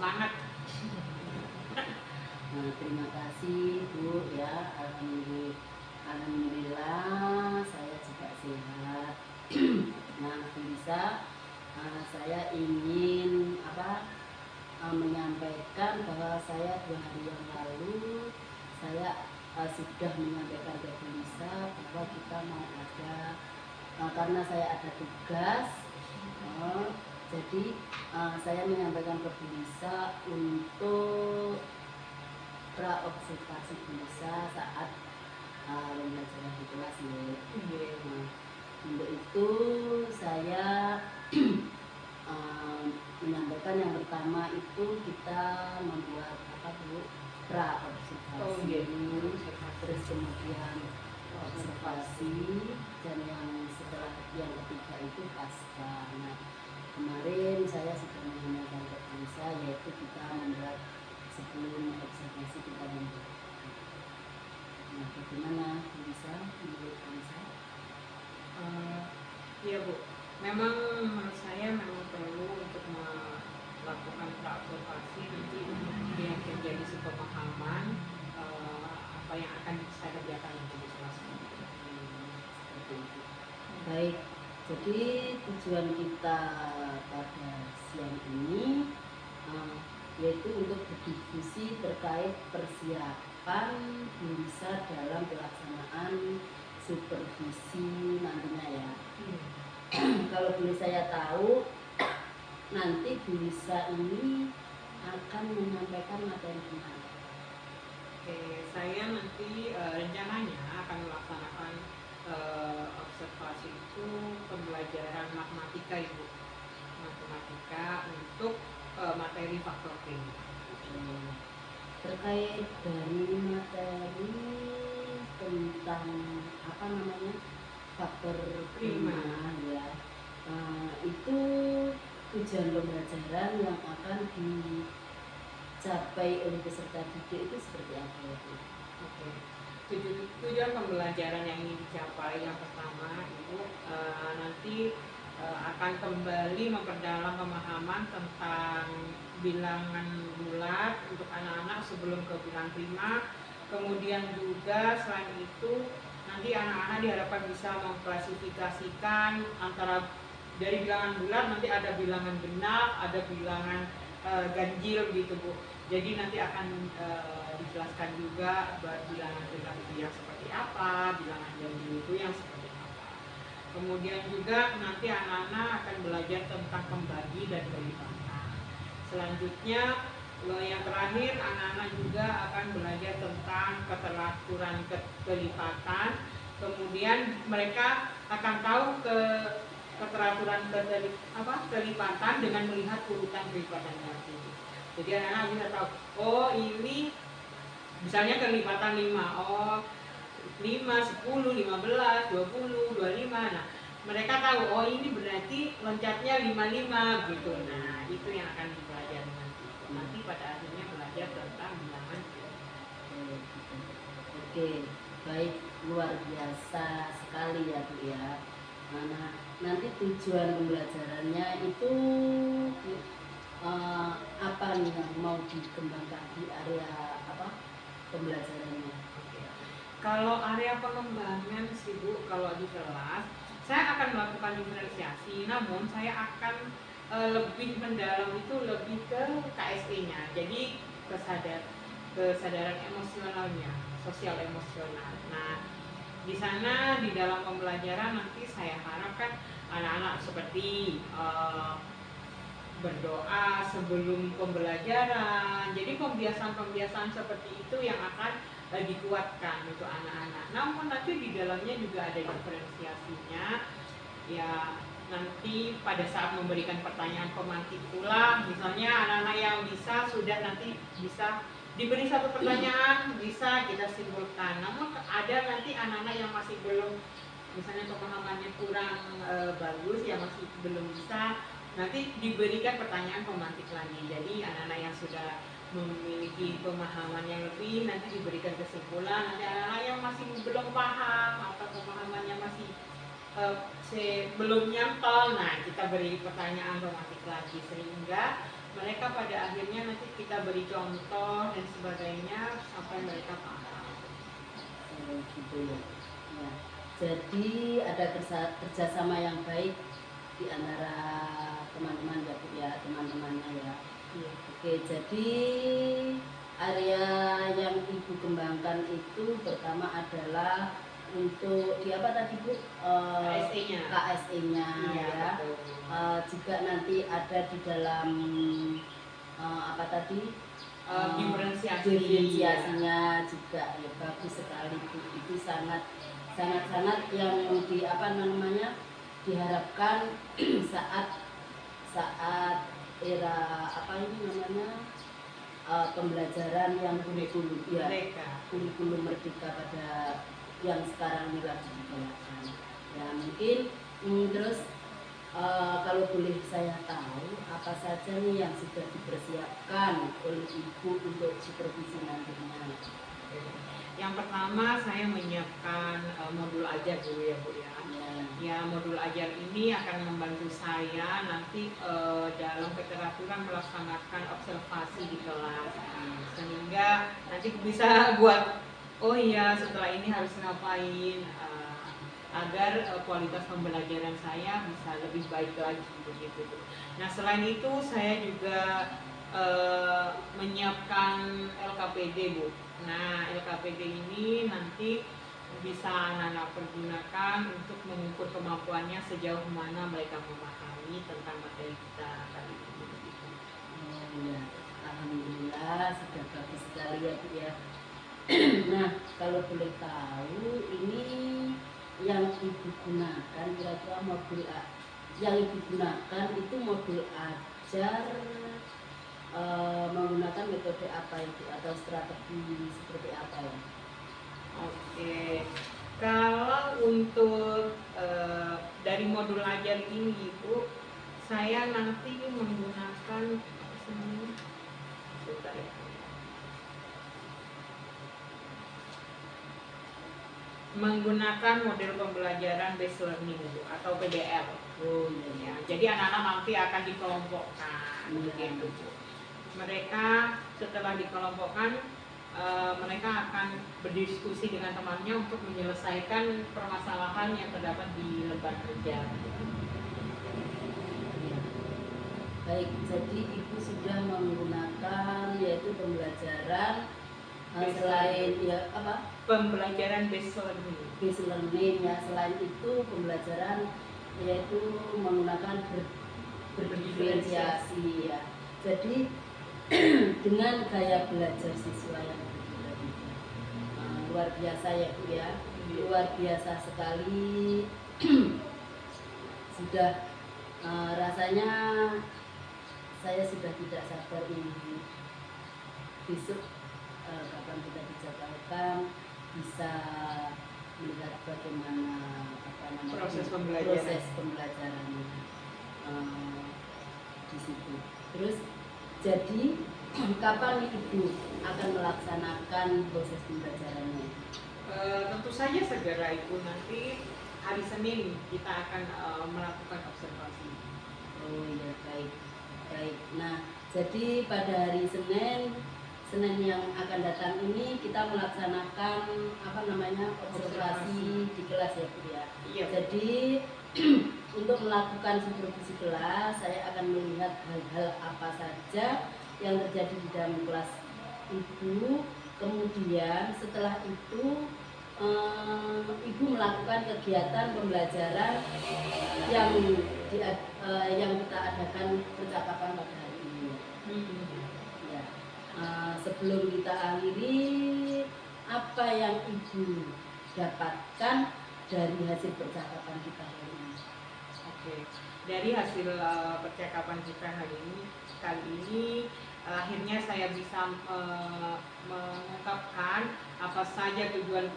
semangat. Nah, terima kasih Bu ya. Alhamdulillah saya juga sehat. Nah, bisa saya ingin menyampaikan bahwa saya 2 hari yang lalu saya sudah menyampaikan ke Bu Lisa bahwa kita mau ada karena saya ada tugas. Jadi saya menyampaikan ke Bu Lisa untuk praobservasi Bu Lisa saat pembelajaran di kelas ya. Nah, untuk itu saya menyampaikan yang pertama itu kita membuat praobservasi, terus kemudian observasi, dan yang setelah yang ketiga itu pasca. Nah, kemarin saya sudah menyampaikan ke Bu Lisa yaitu kita membuat sebelum observasi kita membuat. Nah, bagaimana Bu Lisa, menurut Bu Lisa? Iya Bu, memang menurut saya memang perlu untuk melakukan praobservasi nanti untuk yang menjadi sepemahaman apa yang akan saya kerjakan nanti di kelas. Baik, jadi tujuan kita pada siang ini yaitu untuk berdiskusi terkait persiapan Bu Lisa dalam pelaksanaan supervisi nantinya ya. Kalau Bu Lisa saya tahu nanti Bu Lisa ini akan menyampaikan materi mana? Oke, saya nanti rencananya akan melaksanakan observasi itu pembelajaran matematika Ibu, matematika untuk materi faktor P. Terkait dari materi tentang faktor prima ya, itu tujuan pembelajaran yang akan dicapai oleh peserta didik itu seperti apa itu? Oke. Tujuan pembelajaran yang ingin dicapai yang pertama itu nanti akan kembali memperdalam pemahaman tentang bilangan bulat untuk anak-anak sebelum ke bilang prima. Kemudian juga selain itu nanti anak-anak diharapkan bisa mengklasifikasikan antara dari bilangan bulat nanti ada bilangan genap, ada bilangan ganjil gitu Bu. Jadi nanti akan dijelaskan juga bilangan genap itu yang seperti apa, bilangan ganjil itu yang seperti apa. Kemudian juga nanti anak-anak akan belajar tentang pembagi dan kelipatan. Selanjutnya yang terakhir anak-anak juga akan belajar tentang keteraturan kelipatan. Kemudian mereka akan tahu keteraturan kelipatan dengan melihat urutan kelipatan tadi. Jadi anak-anak bisa tahu, oh ini misalnya kelipatan 5, oh 5, 10, 15, 20, 25. Nah, mereka tahu, oh ini berarti loncatnya 55 gitu. Nah, itu yang akan dipelajari nanti. Nanti pada akhirnya belajar tentang bilangan. Oke, baik, luar biasa sekali ya Bu ya. Nah, nanti tujuan pembelajarannya itu apa nih yang mau dikembangkan di area pembelajarannya? Kalau area pengembangan sih Bu, kalau di kelas saya akan melakukan diferensiasi, namun saya akan lebih mendalam itu lebih ke KSE-nya, jadi kesadaran emosionalnya, sosial emosional. Nah, di sana di dalam pembelajaran nanti saya harapkan anak-anak seperti berdoa sebelum pembelajaran. Jadi pembiasaan-pembiasaan seperti itu yang akan dikuatkan untuk anak-anak. Namun nanti di dalamnya juga ada diferensiasinya. Ya, nanti pada saat memberikan pertanyaan pemantik pula, misalnya anak-anak yang bisa sudah nanti bisa diberi satu pertanyaan, bisa kita simpulkan. Namun ada nanti anak-anak yang masih belum, misalnya pemahamannya kurang bagus, yang masih belum bisa, nanti diberikan pertanyaan pemantik lagi. Jadi anak-anak yang sudah memiliki pemahaman yang lebih nanti diberikan kesimpulan. Nanti anak-anak yang masih belum paham atau pemahamannya masih belum nyantol, nah kita beri pertanyaan pemantik lagi, sehingga mereka pada akhirnya nanti kita beri contoh dan sebagainya sampai mereka paham. Gitu ya. Ya. Jadi ada kerjasama yang baik di antara teman-teman ya Bu ya, teman-temannya ya. Iya. Oke, jadi area yang Ibu kembangkan itu pertama adalah untuk di apa tadi Bu? KSE-nya. KSE-nya Iya, ya. betul. Juga nanti ada di dalam apa tadi? Diferensiasinya juga ya, bagus sekali Bu. Itu sangat yang di apa namanya diharapkan saat era apa ini namanya pembelajaran yang kurikulum ya, kurikulum merdeka pada yang sekarang ini lagi dijalankan. Ya mungkin terus kalau boleh saya tahu apa saja nih yang sudah dipersiapkan oleh Ibu untuk supervisi nantinya? Yang pertama saya menyiapkan modul ajar dulu ya Bu ya. Ya modul ajar ini akan membantu saya nanti dalam keteraturan melaksanakan observasi di kelas, sehingga nanti bisa buat oh iya setelah ini harus ngapain, agar kualitas pembelajaran saya bisa lebih baik lagi begitu. Nah selain itu saya juga menyiapkan LKPD Bu. Nah LKPD ini nanti bisa anak-anak pergunakan untuk mengukur kemampuannya sejauh mana mereka memahami tentang materi kita kali ini. Ya, alhamdulillah sudah bagus sekali ya Bu ya. Nah kalau boleh tahu ini yang Ibu gunakan kira-kira modul yang Ibu gunakan itu modul ajar menggunakan metode apa itu atau strategi seperti apa ya? Oke, kalau untuk dari modul ajar ini Ibu, saya nanti menggunakan sebentar ya. Menggunakan model pembelajaran based learning atau PBL. Oh iya. Ya, jadi anak-anak nanti akan dikelompokkan begitu. Mereka setelah dikelompokkan mereka akan berdiskusi dengan temannya untuk menyelesaikan permasalahan yang terdapat di lembar kerja. Baik, jadi Ibu sudah menggunakan yaitu pembelajaran selain ya apa? Pembelajaran based learning. Based learning ya. Selain itu pembelajaran yaitu menggunakan berdiferensiasi ya. Jadi dengan gaya belajar siswa yang berbeda, luar biasa ya Bu ya, luar biasa sekali. Sudah rasanya saya sudah tidak sabar ini besok kapan kita dijadwalkan bisa melihat bagaimana apa namanya proses pembelajarannya di situ. Terus jadi kapan Ibu akan melaksanakan proses pembelajarannya? Tentu saja segera Ibu, nanti hari Senin kita akan melakukan observasi. Oh ya baik. Nah jadi pada hari Senin yang akan datang ini kita melaksanakan apa namanya observasi di kelas ya Bu ya. Iya. Jadi untuk melakukan supervisi kelas, saya akan melihat hal-hal apa saja yang terjadi di dalam kelas Ibu. Kemudian setelah itu Ibu melakukan kegiatan pembelajaran yang kita adakan percakapan pada hari ini. Ya. Sebelum kita akhiri, apa yang Ibu dapatkan dari hasil percakapan kita hari ini? Oke, dari hasil percakapan kita kali ini akhirnya saya bisa mengungkapkan apa saja tujuan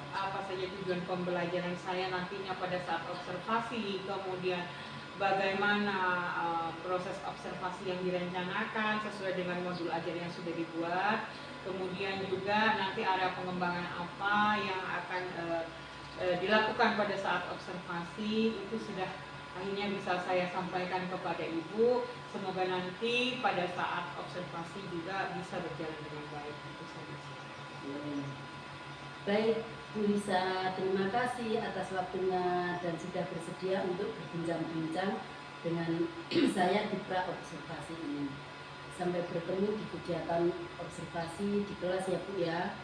pembelajaran saya nantinya pada saat observasi, kemudian bagaimana proses observasi yang direncanakan sesuai dengan modul ajar yang sudah dibuat, kemudian juga nanti area pengembangan apa yang akan dilakukan pada saat observasi itu sudah akhirnya bisa saya sampaikan kepada Ibu. Semoga nanti pada saat observasi juga bisa berjalan dengan baik. Itu saja. Baik, Bu Lisa, terima kasih atas waktunya dan sudah bersedia untuk berbincang-bincang dengan saya di pra-observasi ini. Sampai bertemu di kegiatan observasi di kelas ya Bu ya,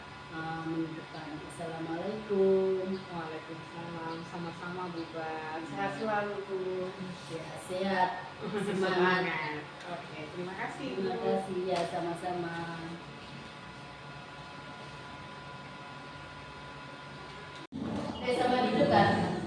minggu depan. Assalamualaikum. Waalaikumsalam. Sama-sama Bu Bat. Sehat selalu Bu. Ya, sehat. Semangat. Oke, terima kasih. Terima kasih ya, sama-sama. Sama itu kan?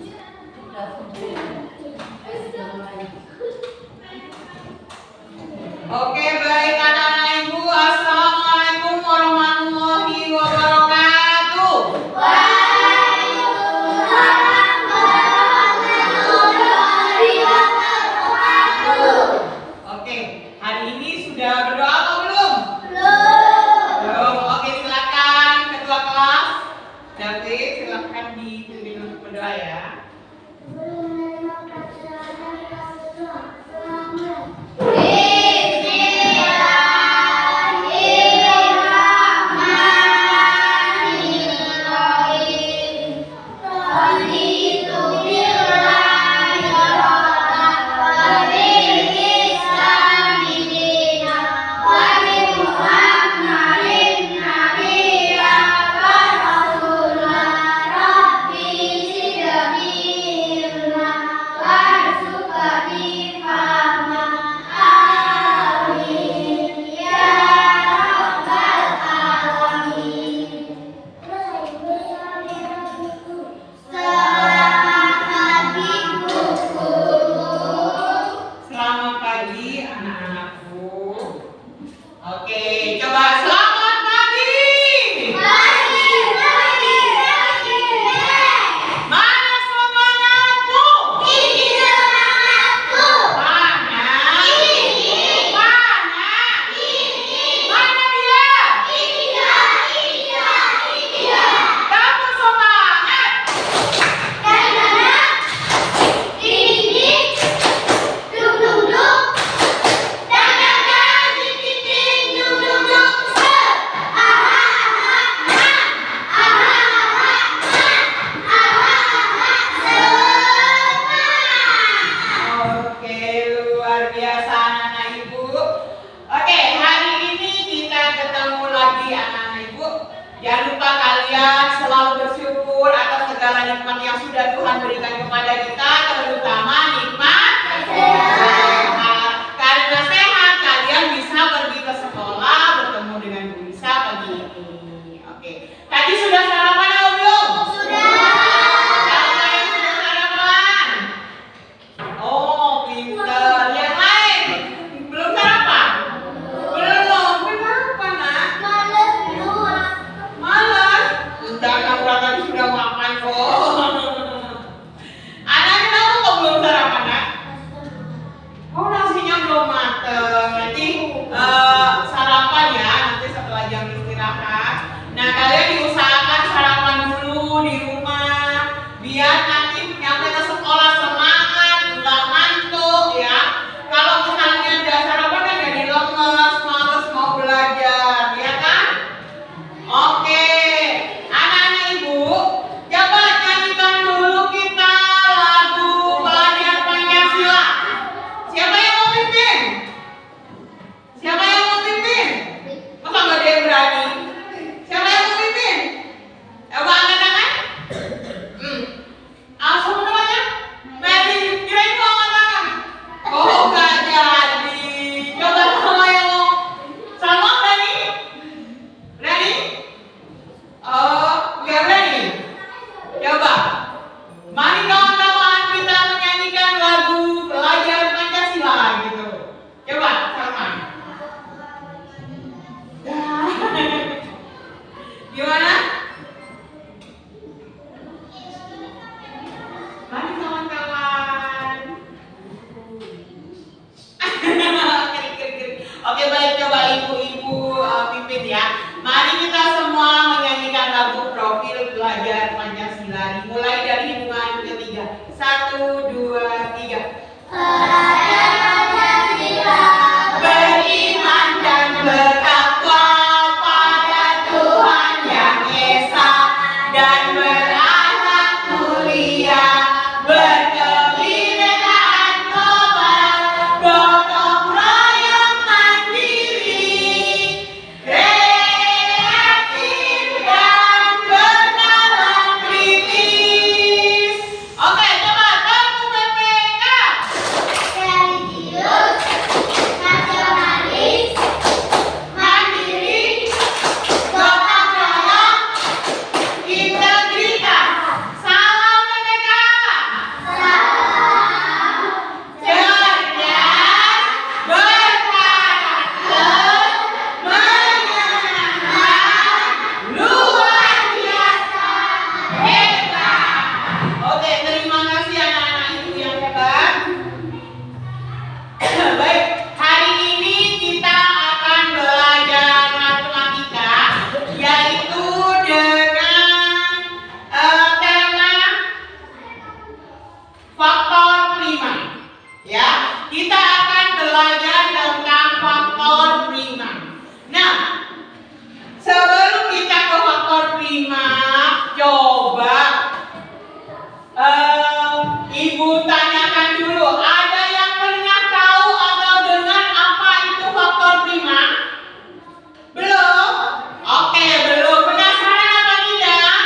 Oke, baik anak-anak Ibu. Assalamualaikum warahmatullahi wabarakatuh. Waalaikumsalam warahmatullahi wabarakatuh. Oke, hari ini sudah berdoa atau belum? Belum. Oke, silakan ketua kelas David, silakan dipimpin untuk berdoa ya. Selamat pagi anak-anakku. Oke, coba selamat pagi. Mana semangatmu? Mana? Mana dia? Kamu semangat. Oke, luar biasa anak-anak Ibu. Oke, hari ini kita ketemu lagi anak-anak Ibu. Jangan lupa kalian selalu bersyukur atas segala nikmat yang sudah Tuhan berikan kepada kita, terutama nikmat sehat. Karena sehat, kalian bisa pergi ke sekolah, bertemu dengan Bu Lisa pagi ini. Oke, tadi sudah sarapan atau belum? Siapa yang sudah sarapan? Oh, pinter. Yang lain belum sarapan? Belum. Kenapa, Nak? Malas. Udah tadi sudah makan kok. Anak kenapa kok belum sarapan, Nak? Oh, nasinya belum mateng. Nanti sarapan ya, nanti setelah jam istirahat. Nah, kalian diusahakan sarapan dulu di rumah, biar nanti nyampe ke sekolah semangat, nggak ngantuk ya. Kalau misalnya nggak sarapan kan jadi lemes, males mau belajar, ya kan? Oke, anak-anak Ibu, coba nyanyikan dulu kita lagu Belajar Pancasila. Siapa yang mau pimpin? Siapa yang mau pimpin? Masa nggak ada yang berani? Siapa yang mau pimpin? dan beranak mulia, berkebinekaan global, gotong royong mandiri, kreatif dan bernalar kritis. Oke, coba kamu BPK. Religius, nasionalis, Mandiri, gotong royong, integritas. Salam BPK. Cerdas, berkarakter, menyenangkan, luar biasa, hebat. Oke, terima kasih anak-anak ibu yang hebat. Baik, hari ini kita akan belajar matematika, yaitu dengan tema faktor prima. Ya, kita akan belajar tentang faktor prima. Nah, sebelum kita ke faktor prima, coba ibu tanyakan dulu, ada yang pernah tahu atau dengar apa itu faktor prima? Belum? Oke, belum. Penasaran apa tidak?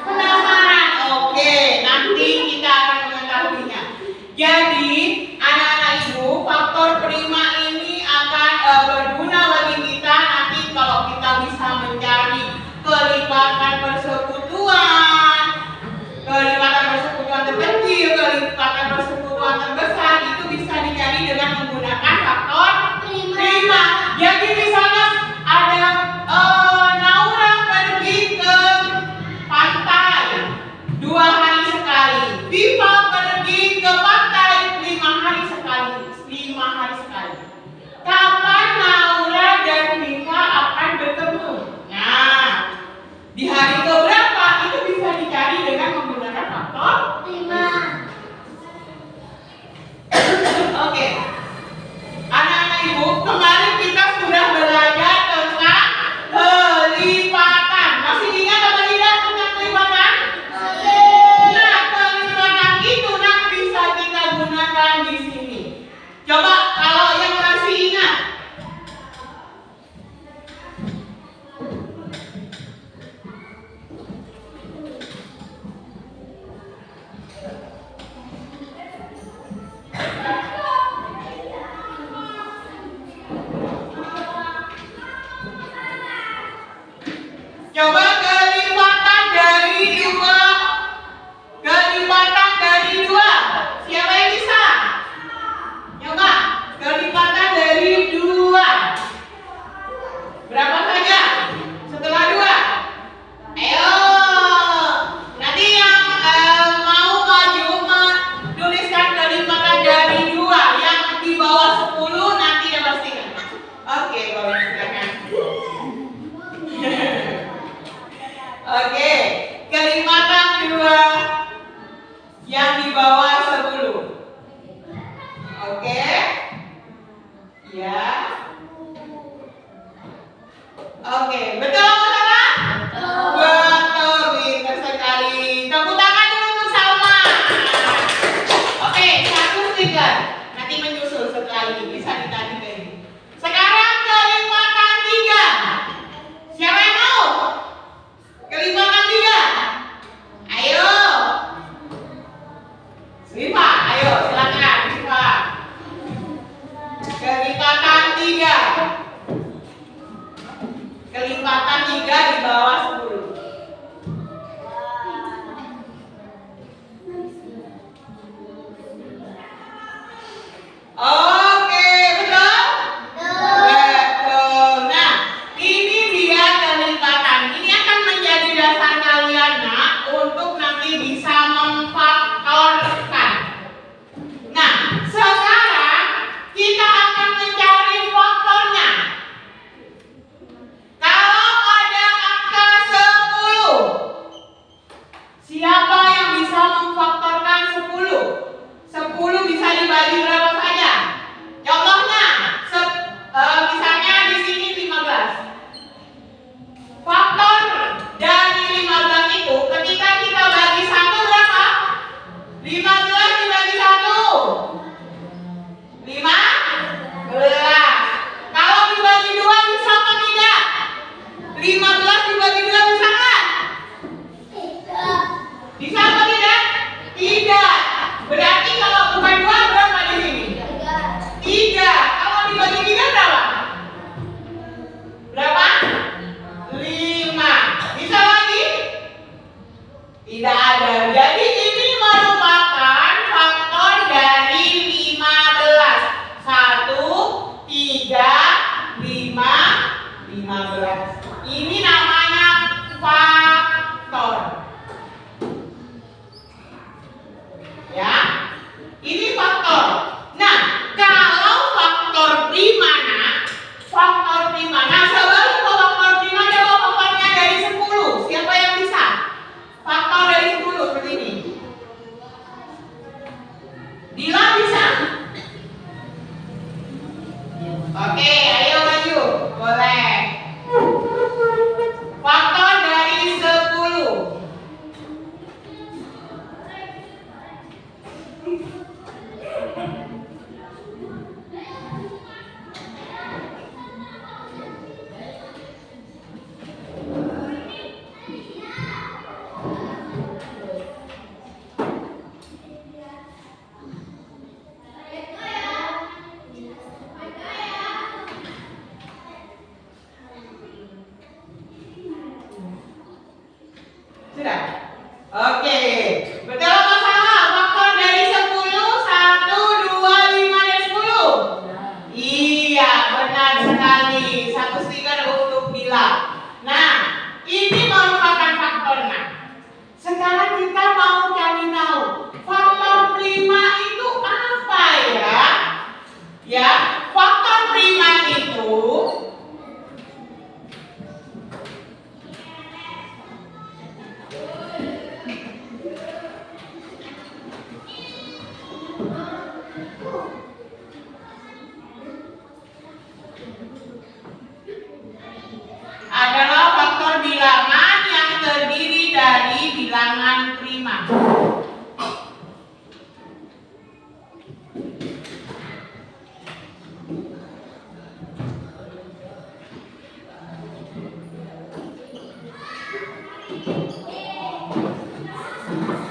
Penasaran. Oke, nanti kita akan mengetahuinya. Jadi, anak-anak ibu, faktor prima ini akan berguna bagi kita nanti kalau kita bisa mencari kelipatan persekutuan terkecil, kelipatan Bisa apa tidak? Tidak. Berarti kalau bukan 2 berapa di sini? 3. Kalau dibagi 3 berapa? Berapa? 5. Bisa lagi? Tidak ada. Jadi ini merupakan faktor dari 15. 1, 3, 5, 15. Ini namanya faktor. Ya, ini faktor. Nah, kalau faktor prima, sebelum ke faktor prima coba faktornya dari 10. Siapa yang bisa? Faktor dari 10 seperti ini. Dila bisa? Oke, ayo maju. Boleh. Faktor dari 10. Sudah? Oke. Betul apa salah? Faktor dari 10, 1, 2, 5, dan 10. Iya, benar sekali. 1 stiker untuk Bila. Nah, ini merupakan faktor. Nah, sekarang kita mau cari tahu faktor prima itu apa ya? Ya, faktor prima itu adalah faktor bilangan yang terdiri dari bilangan prima.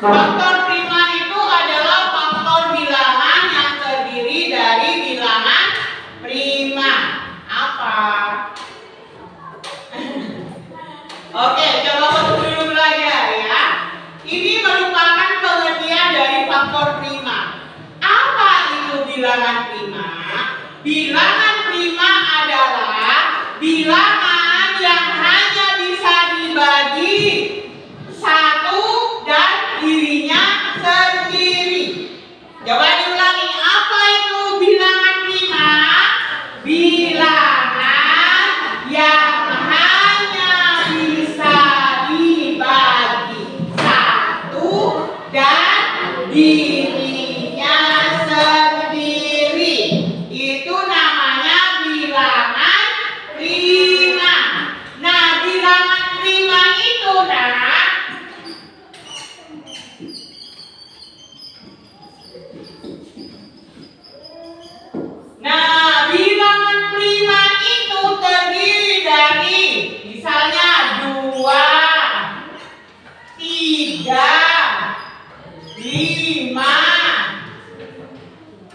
Faktor prima itu adalah faktor bilangan yang terdiri dari bilangan prima. Apa? Oke, coba waktu dulu belajar ya. Ini merupakan pengertian dari faktor prima. Apa itu bilangan prima? Bilangan prima adalah bilangan yang hanya bisa dibagi 1 dan dirinya sendiri. Coba diulangi, apa itu bilangan prima? Bilangan yang hanya bisa dibagi 1 dan dirinya sendiri. Itu namanya bilangan prima. Nah, bilangan prima itu bilangan prima itu terdiri dari misalnya 2, 3, 5,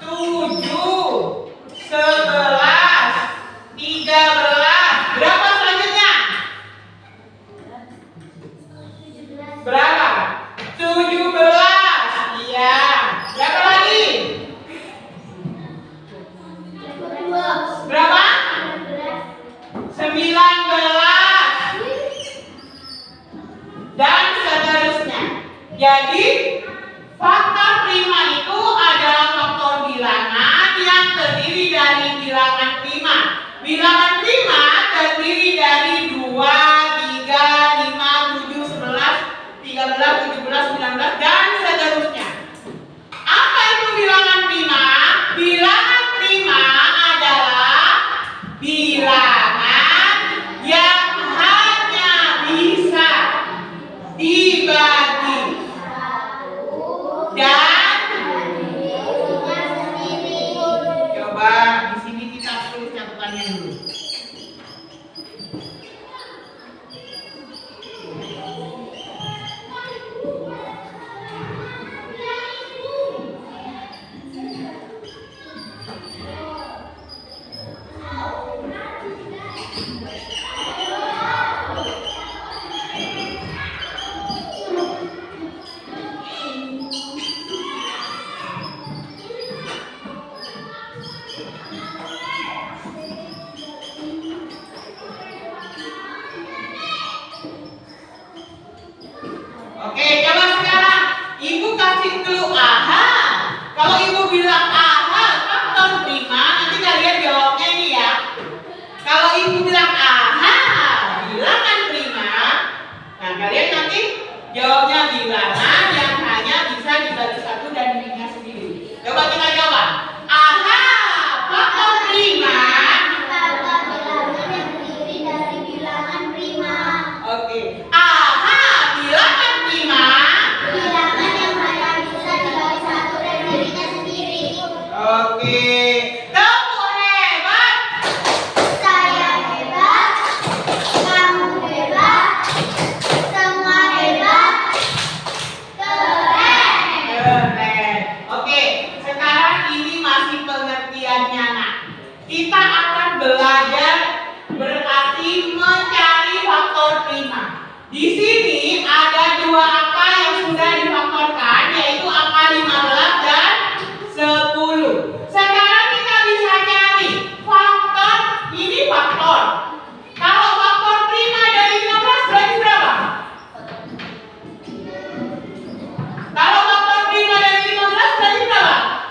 7, 11, 13. Berapa selanjutnya? Berapa? 17. Iya. Berapa lagi? Berapa? 19. Dan seterusnya. Jadi faktor prima itu adalah faktor bilangan yang terdiri dari bilangan prima. Bilangan prima terdiri dari 2, 3, 5, 7, 11, 13, 17, 19, dan seterusnya. Apa itu bilangan prima? Bilangan prima adalah bilangan yang hanya bisa dibagi dan 10. Aha. Kalau ibu bilang aha, faktor prima, nanti kalian jawabnya ini ya. Kalau ibu bilang aha, bilangan prima, nah kalian nanti jawabnya bilangan yang hanya bisa dibagi satu dan dirinya sendiri. Coba kita jawab. Aha, faktor prima. Faktor bilangan yang terdiri dari bilangan prima. Oke. Aha, bilangan prima. Bilangan yang hanya bisa dibagi satu dan dirinya sendiri. Oke. Kamu hebat. Saya hebat. Kamu hebat. Semua hebat. Keren. Keren. Oke, sekarang ini masih pengertiannya, nak. Kita akan belajar berarti mencari faktor prima. Di sini ada dua angka yang sudah difaktorkan, yaitu angka 15 dan 10. Sekarang kita bisa cari faktor, ini faktor. Kalau faktor prima dari 15 berarti berapa? Kalau faktor prima dari 15 berarti berapa?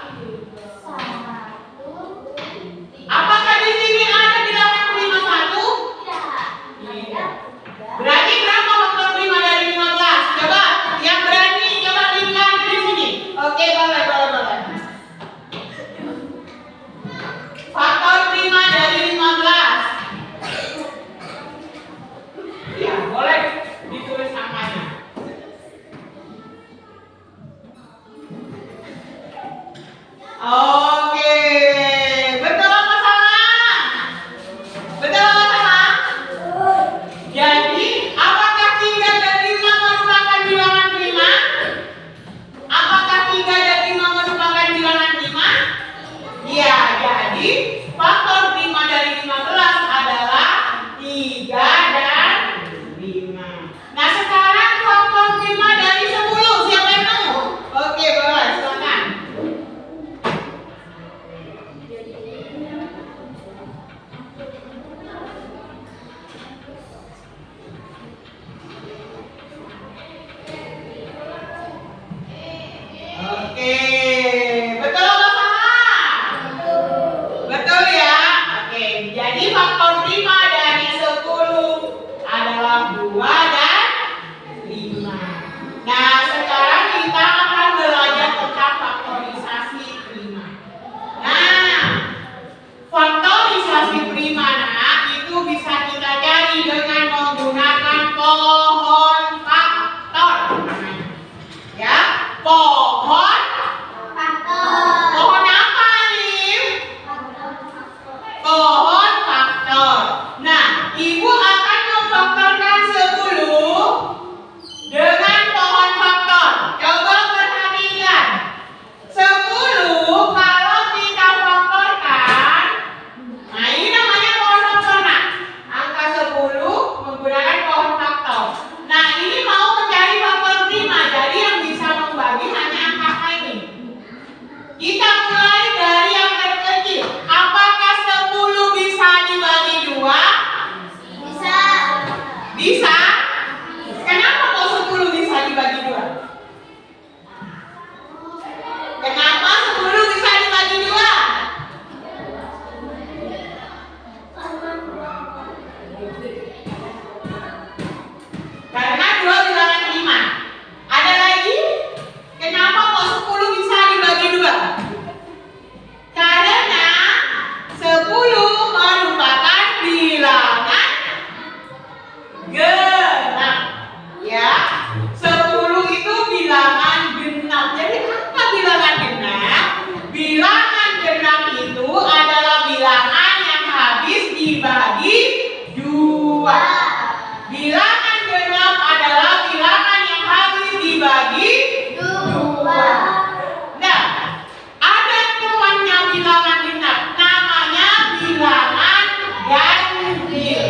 Apakah di sini ada bilangan prima 1? Iya. Berarti berapa faktor prima dari 15? Coba yang berani coba lihat di sini. Oke, boleh. Faktor prima dari 15. Ya, boleh ditulis angkanya. Oke, betul apa salah? Betul apa salah? Jadi, apakah 3 dan 5 merupakan bilangan prima? Apakah 3 dan 5 merupakan bilangan prima? Iya, jadi faktor prima dari 15 adalah 3 dan 5. Nah, sekarang faktor prima dari 10. Siapa yang mau? Oke, boleh, silakan. Oke, betul apa salah? Betul ya? Oke, jadi faktor prima dari 10 adalah 2 dan 5. Nah, sekarang kita akan belajar tentang faktorisasi prima. Nah, faktorisasi prima itu bisa kita cari dengan menggunakan pohon faktor. Ya, pohon. Pohon apa, Alim? Pohon faktor. Nah, ibu akan memfaktorkan 10 dengan pohon faktor. Coba perhatikan. 10 kalau kita faktorkan, nah ini namanya pohon faktor, nah. Angka 10 menggunakan pohon faktor. Nah, ini mau mencari faktor prima, jadi yang bisa membagi hanya angka ini. Kita mulai dari yang terkecil. Apakah 10 bisa dibagi 2? Bisa. Bisa? Kenapa kok 10 bisa dibagi 2? Kenapa 10 bisa dibagi 2? Karena 2 bilangan prima. Ada lagi? Kenapa kok 10 bisa dibagi 2? Karena 10 merupakan bilangan genap. Ya, 10 itu bilangan genap. Jadi apa bilangan genap? Bilangan genap itu adalah bilangan yang habis dibagi 2. Bilangan genap adalah bilangan yang habis dibagi 2. Nah, ada temannya bilangan genap, namanya bilangan ganjil.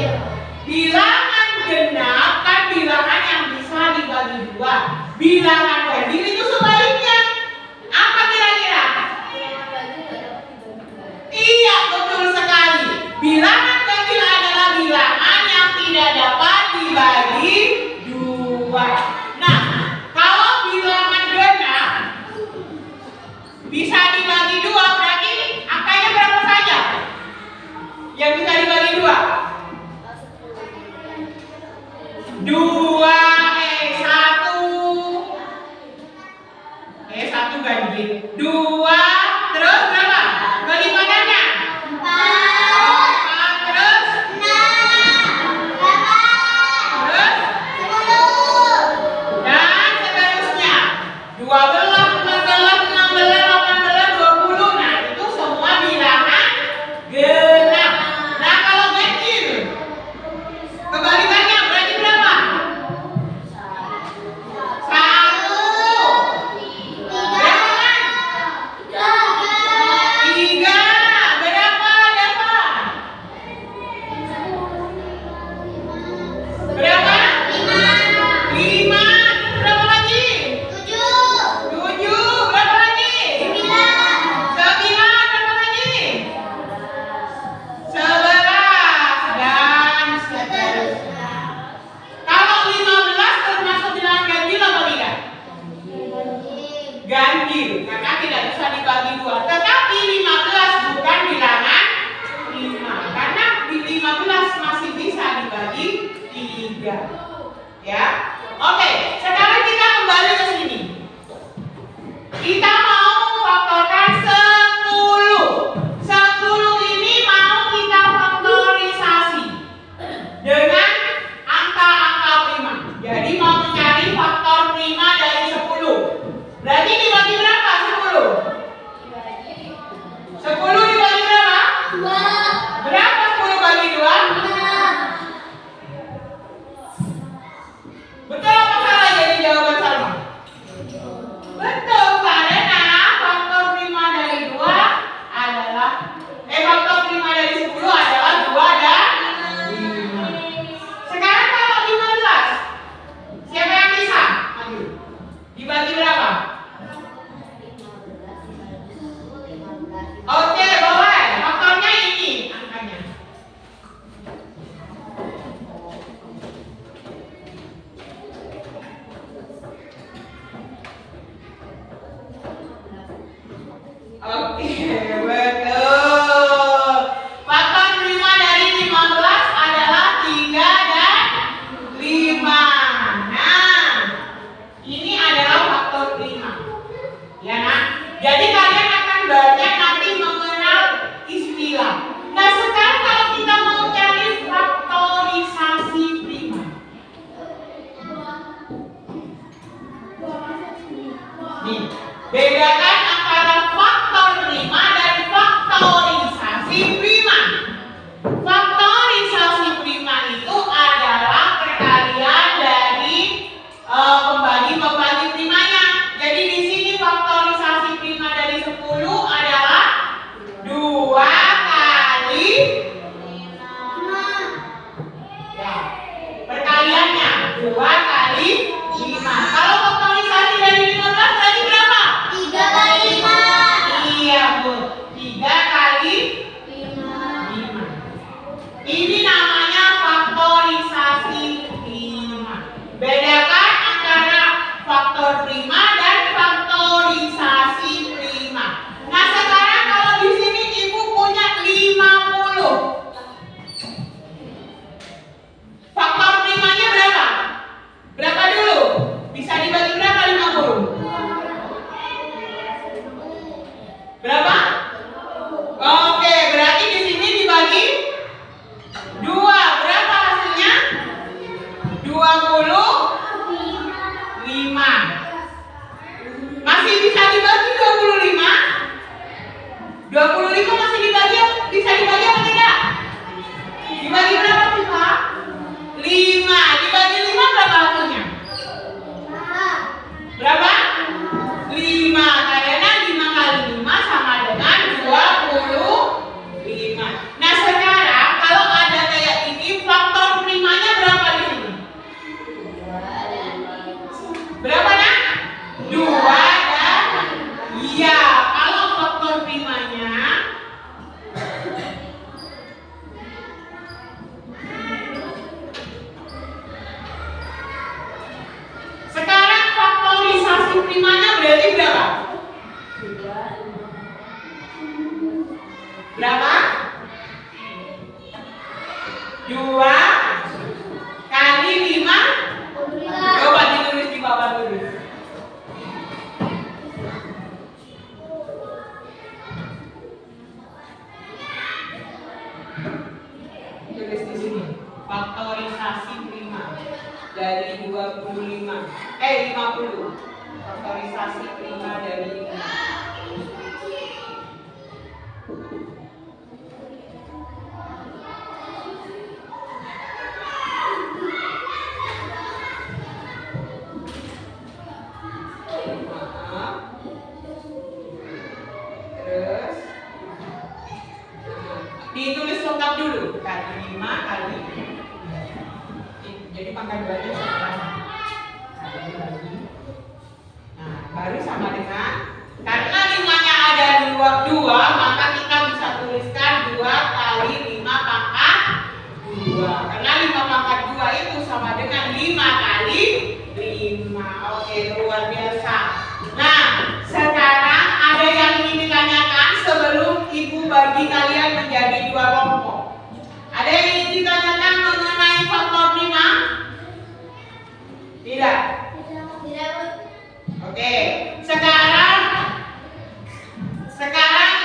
Bilangan genap kan bilangan yang bisa dibagi 2. Bilangan ganjil itu sebaliknya. Apa kira-kira? Iya, betul sekali. Bilangan ganjil adalah bilangan yang tidak dapat dibagi 2. Nah, kalau bilangan genap bagi 2, terus berapa? Kelipatannya? 4, terus? Dan seterusnya 12, 14, 16, 18, 20. Nah itu semua bilangan genap. Nah kalau ganjil kebalikannya berarti berapa? 1. Berapa? 5. Berapa lagi? 7. Berapa lagi? 9. Berapa lagi? 11. Dan seterusnya. Kalau 15 termasuk bilangan ganjil apa tidak? Ganjil, karena tidak bisa dibagi 2. Tetapi 15 bukan bilangan 5, karena 15 masih bisa dibagi 3. Ya. Oke, sekarang kita kembali ke sini. Kita mau faktorkan 10. 10 ini mau kita faktorisasi dengan angka-angka prima. Jadi mau mencari faktor prima dari 10. Berarti dibagi berapa 10? 10 dibagi berapa? 2. Berapa 10 bagi 2? 5. Betul apa salah jadi jawaban Salma? Betul, karena faktor prima dari 2 adalah faktor prima dari 10 adalah 2 dan 5. Sekarang kalau 15, siapa yang bisa? Ayo. Dibagi berapa? Oke, boleh. Faktornya ini angkanya. Oke, betul. Faktor prima dari 15 adalah 3 dan 5. Nah, ini adalah faktor prima. Ya, nah. Jadi kalian akan banyak nanti mengenal istilah. Nah, sekarang kalau kita mau cari faktorisasi prima. Nih, bedakan antara faktor prima dan faktorisasi prima. Faktorisasi prima itu adalah perkalian dari pembagi-pembagi primanya. Jadi di sini faktorisasi prima dari 10 adalah 2 kali 5. Ya, perkaliannya 2 kali 5. Kalau faktorisasi dari 15 berarti berapa? 3 kali 5. Iya, Bu. 3 kali 5. Ini namanya faktorisasi prima. Bedakan antara faktor prima dan faktorisasi prima. Nah, sekarang kalau di sini Ibu punya 50. Faktor primanya berapa? Berapa dulu? Bisa dibagi berapa 50? Berapa? Oke, berarti di sini dibagi 2. Berapa hasilnya? 25. Faktorisasi 5 dari 5. Terus ditulis lengkap dulu karena 5 kali. Jadi pangkat 2 nya sama. Nah, baru sama dengan karena 5-nya ada 2, maka kita bisa tuliskan 2 kali 5 pangkat 2. Karena 5 pangkat 2 itu sama dengan 5 kali 5. Oke, luar biasa. Nah, sekarang ada yang ingin ditanyakan sebelum Ibu bagi kalian menjadi 2 kelompok. Ada yang ingin ditanyakan mengenai faktor 5? Tidak? Oke, sekarang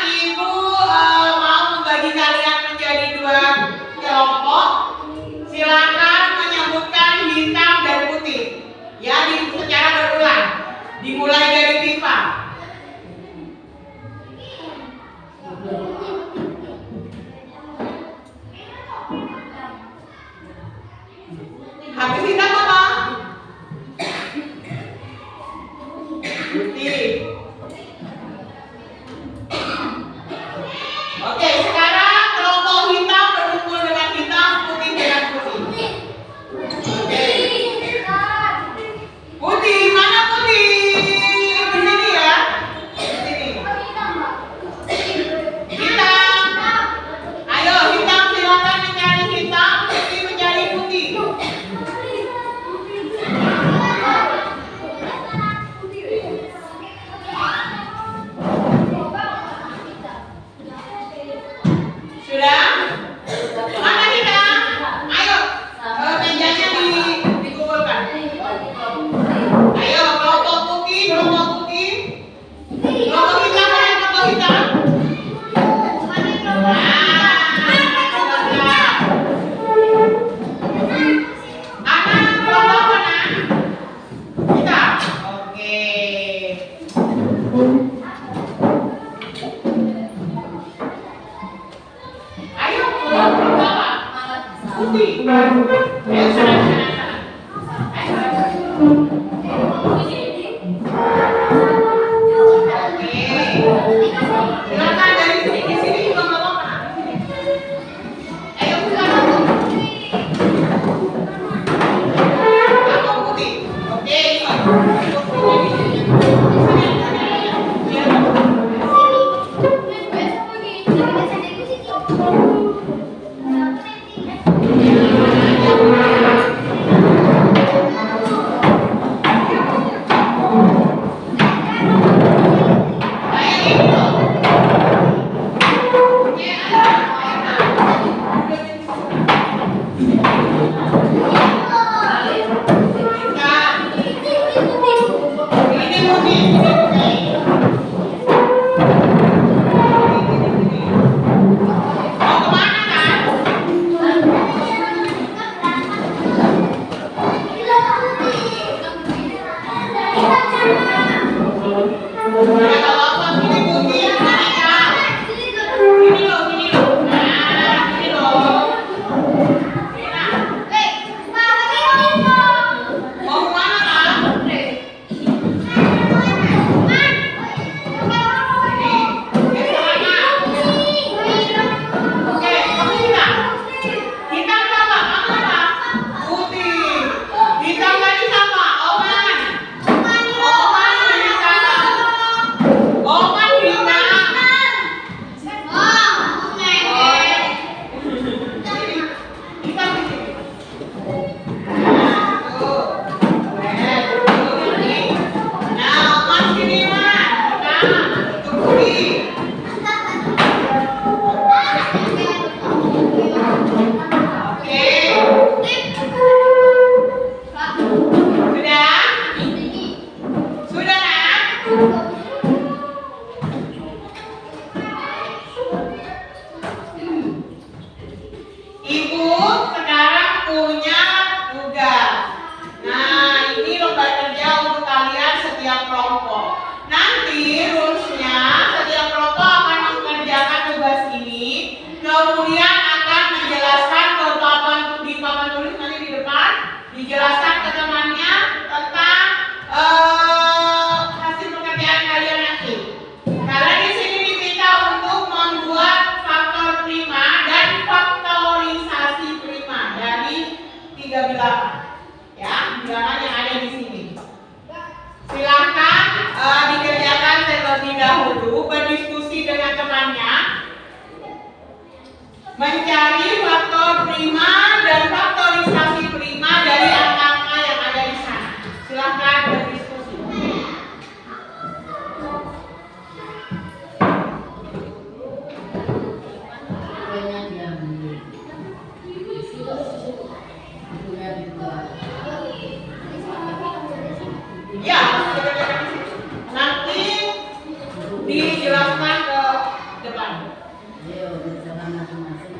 Ibu mau membagi kalian menjadi 2 kelompok. Silakan menyebutkan hitam dan putih. Ya, secara berulang. Dimulai dari Viva. Habis hitam apa? Putih. Oke, sekarang kelompok hitam berkumpul dengan hitam, putih dengan putih. Oke. Putih, mana putih? Di sini ya. Di sini. Hitam. Ayo, hitam silakan mencari hitam, putih mencari putih. Sudah? Mana hitam? Ayo, mejanya dikumpulkan. Ayo, kelompok putih, kelompok putih. Kelompok hitam, mana kelompok hitam? Anak kelompok mana? Hitam. Oke. Ayo, kelompok pertama. Putih. Ayo, sana. Silakan dari sini ke sini juga nggak apa-apa. Ayo silakan. Aku putih. Oke. setiap kelompok. Nanti rulesnya setiap kelompok akan mengerjakan tugas ini, kemudian akan menjelaskan di papan tulis nanti di depan, dijelaskan ke temannya tentang hasil pekerjaan kalian nanti. Karena di sini diminta untuk membuat faktor prima dan faktorisasi prima dari 3 bilangan. Ya, bilangan yang ada di sini. Silakan dikerjakan terlebih dahulu, berdiskusi dengan temannya, mencari faktor prima dan faktorisasi prima dari angka-angka yang ada di sana. Silakan berdiskusi. Kuenya diambil. Kuenya dibuat. Ya, nanti dijelaskan ke depan. Ayo, berjalan masing-masing.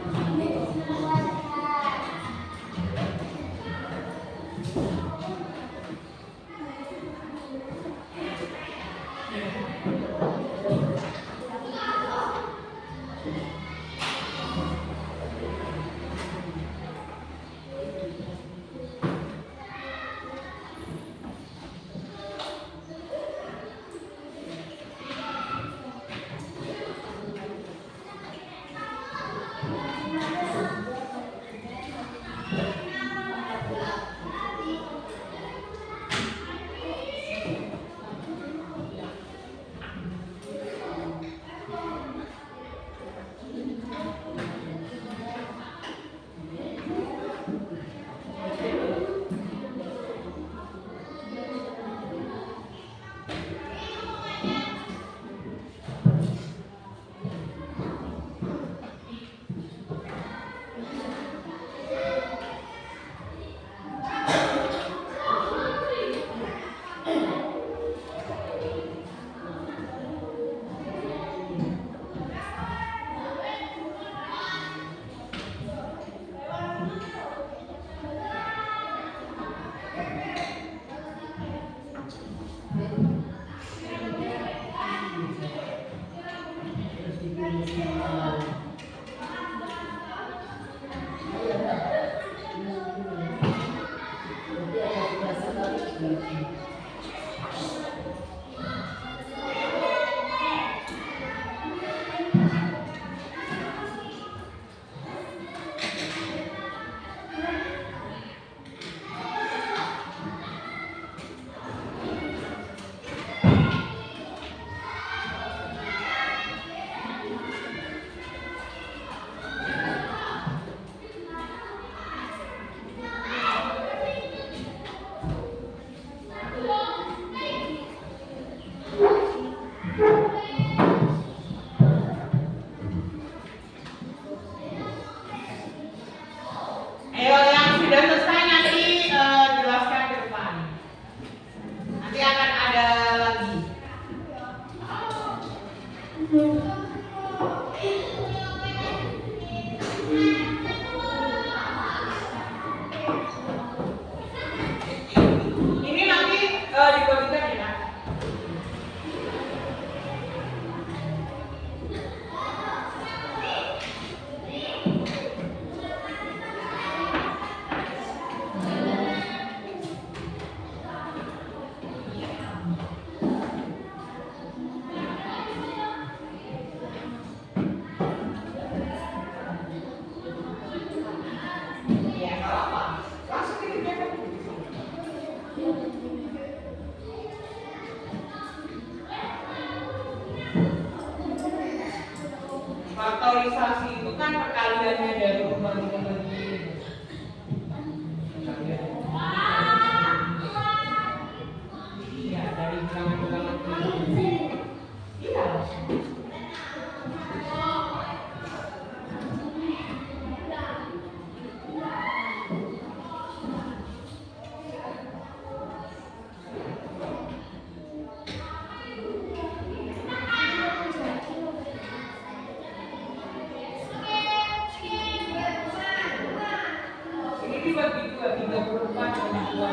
Ayo yang sudah selesai nanti jelaskan ke depan. Nanti akan ada lagi. Ini nanti dibagikan ya. Ya, nggak apa-apa. Langsung dikerjakan. Faktorisasi itu kan perkaliannya dari pembagi-pembagi ini. Iya, dari bilangan-bilangan ini. Iya. Ini dibagi dua, 34 dan 2.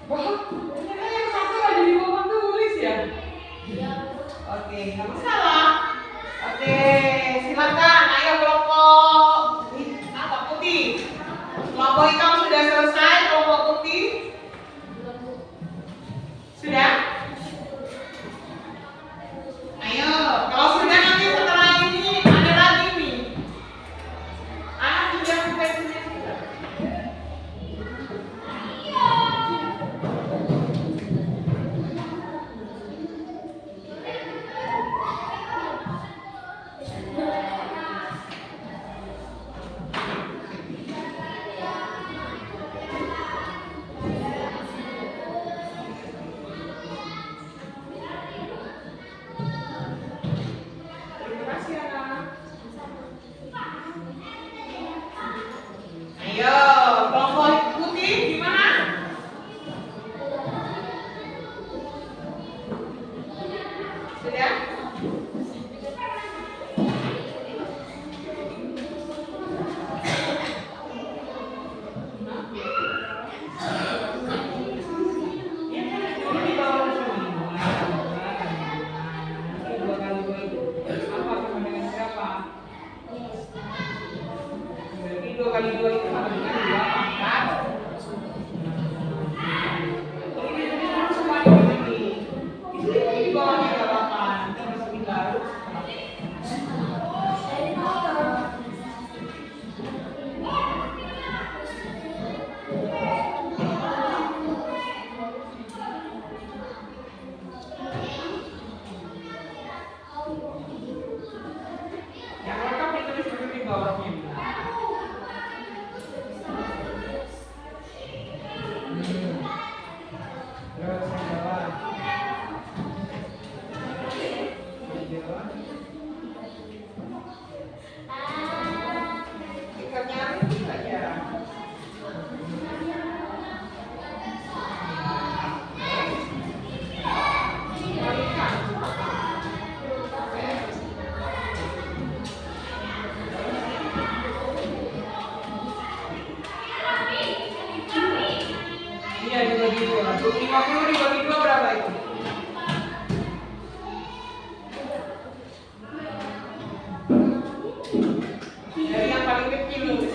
Wah, ternyata yang satu ada di bawah tulis ya? Oke, nggak masalah. Oke, silakan. Ayo kelompok apa putih. Kelompok hitam sudah selesai. Kelompok putih sudah. Ayo, kalau sudah nanti setelah ini ada lagi nih. Anak sudah sampai sini sudah. Terima kasih anak. Ayo, kelompok putih gimana? Sudah? Ya, kan di bawah semua. Nanti 2 kali 2 itu apa sama dengan berapa? Berarti 2 kali 2 itu sama dengan 2 pangkat. Ini dulu semua di sini. Di bawahnya nggak apa-apa. Nanti masuk di baru. Yang lengkap ditulis dulu di bawahnya. Terus yang bawah. Ikatnya itu saja. Iya, dibagi 2. 50 dibagi 2 berapa itu? Dari yang paling kecil dulu.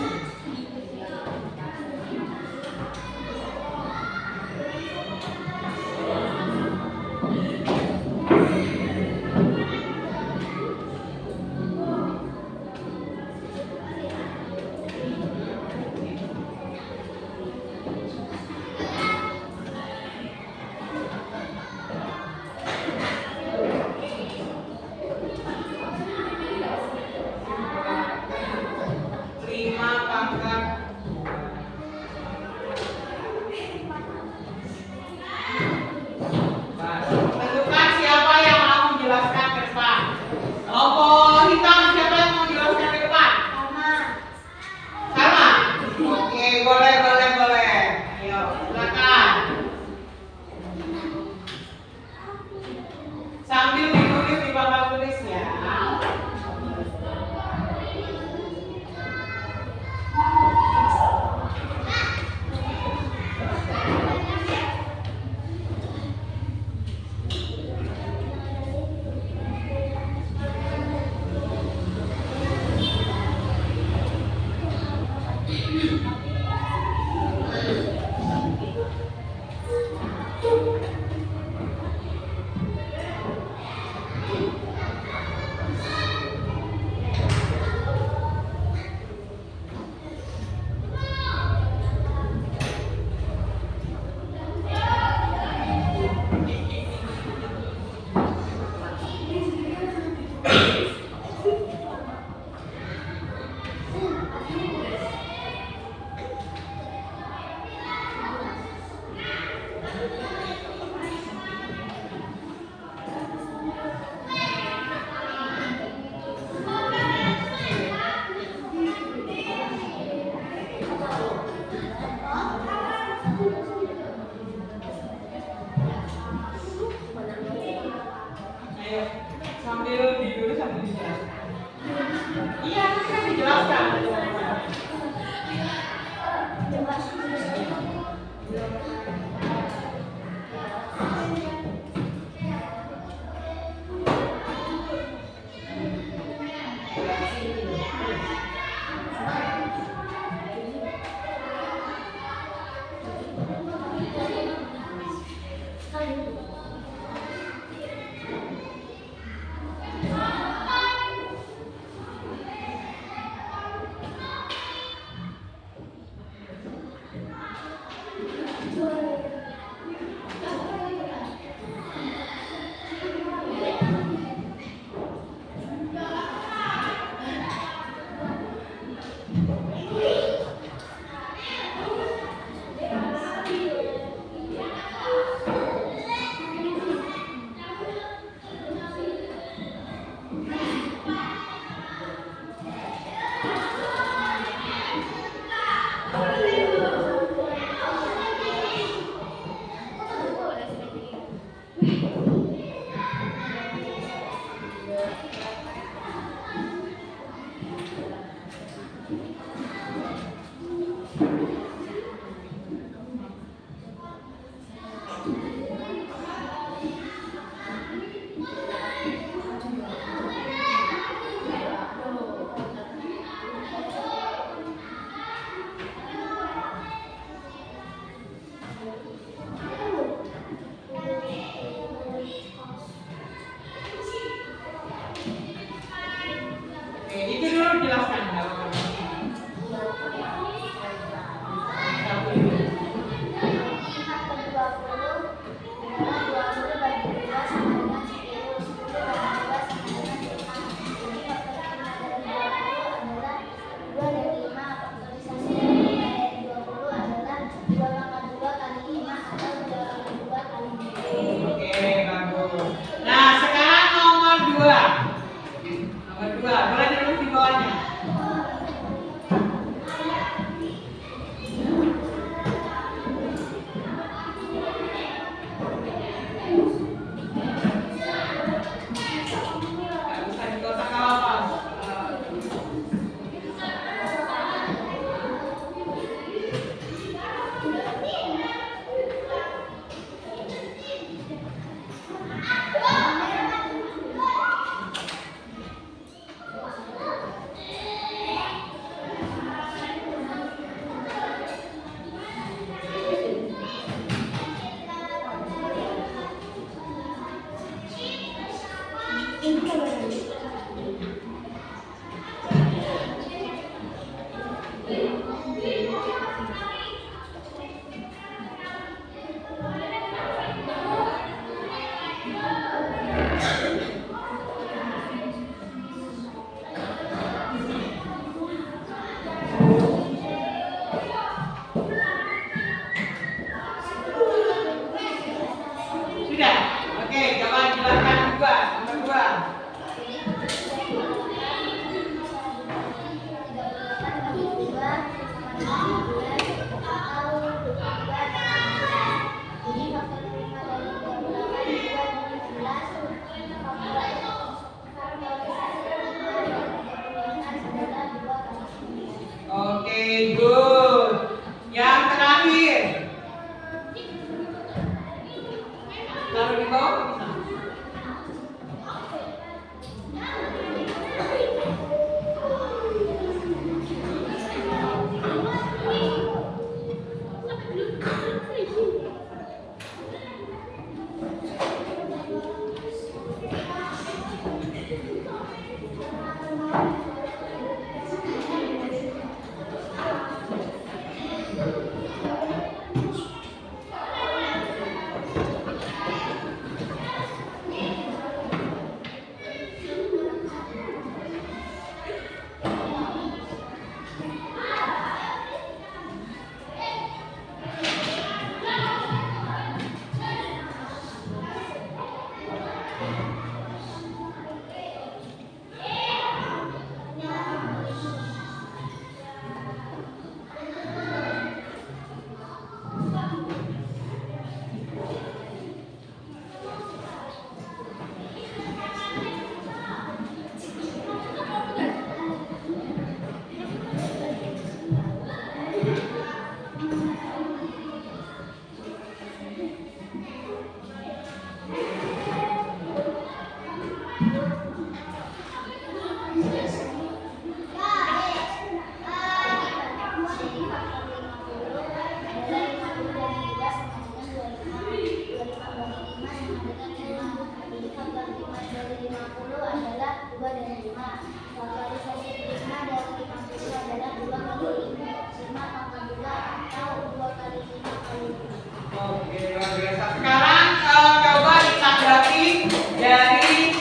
Oke, luar biasa. Sekarang coba ditanggapi dari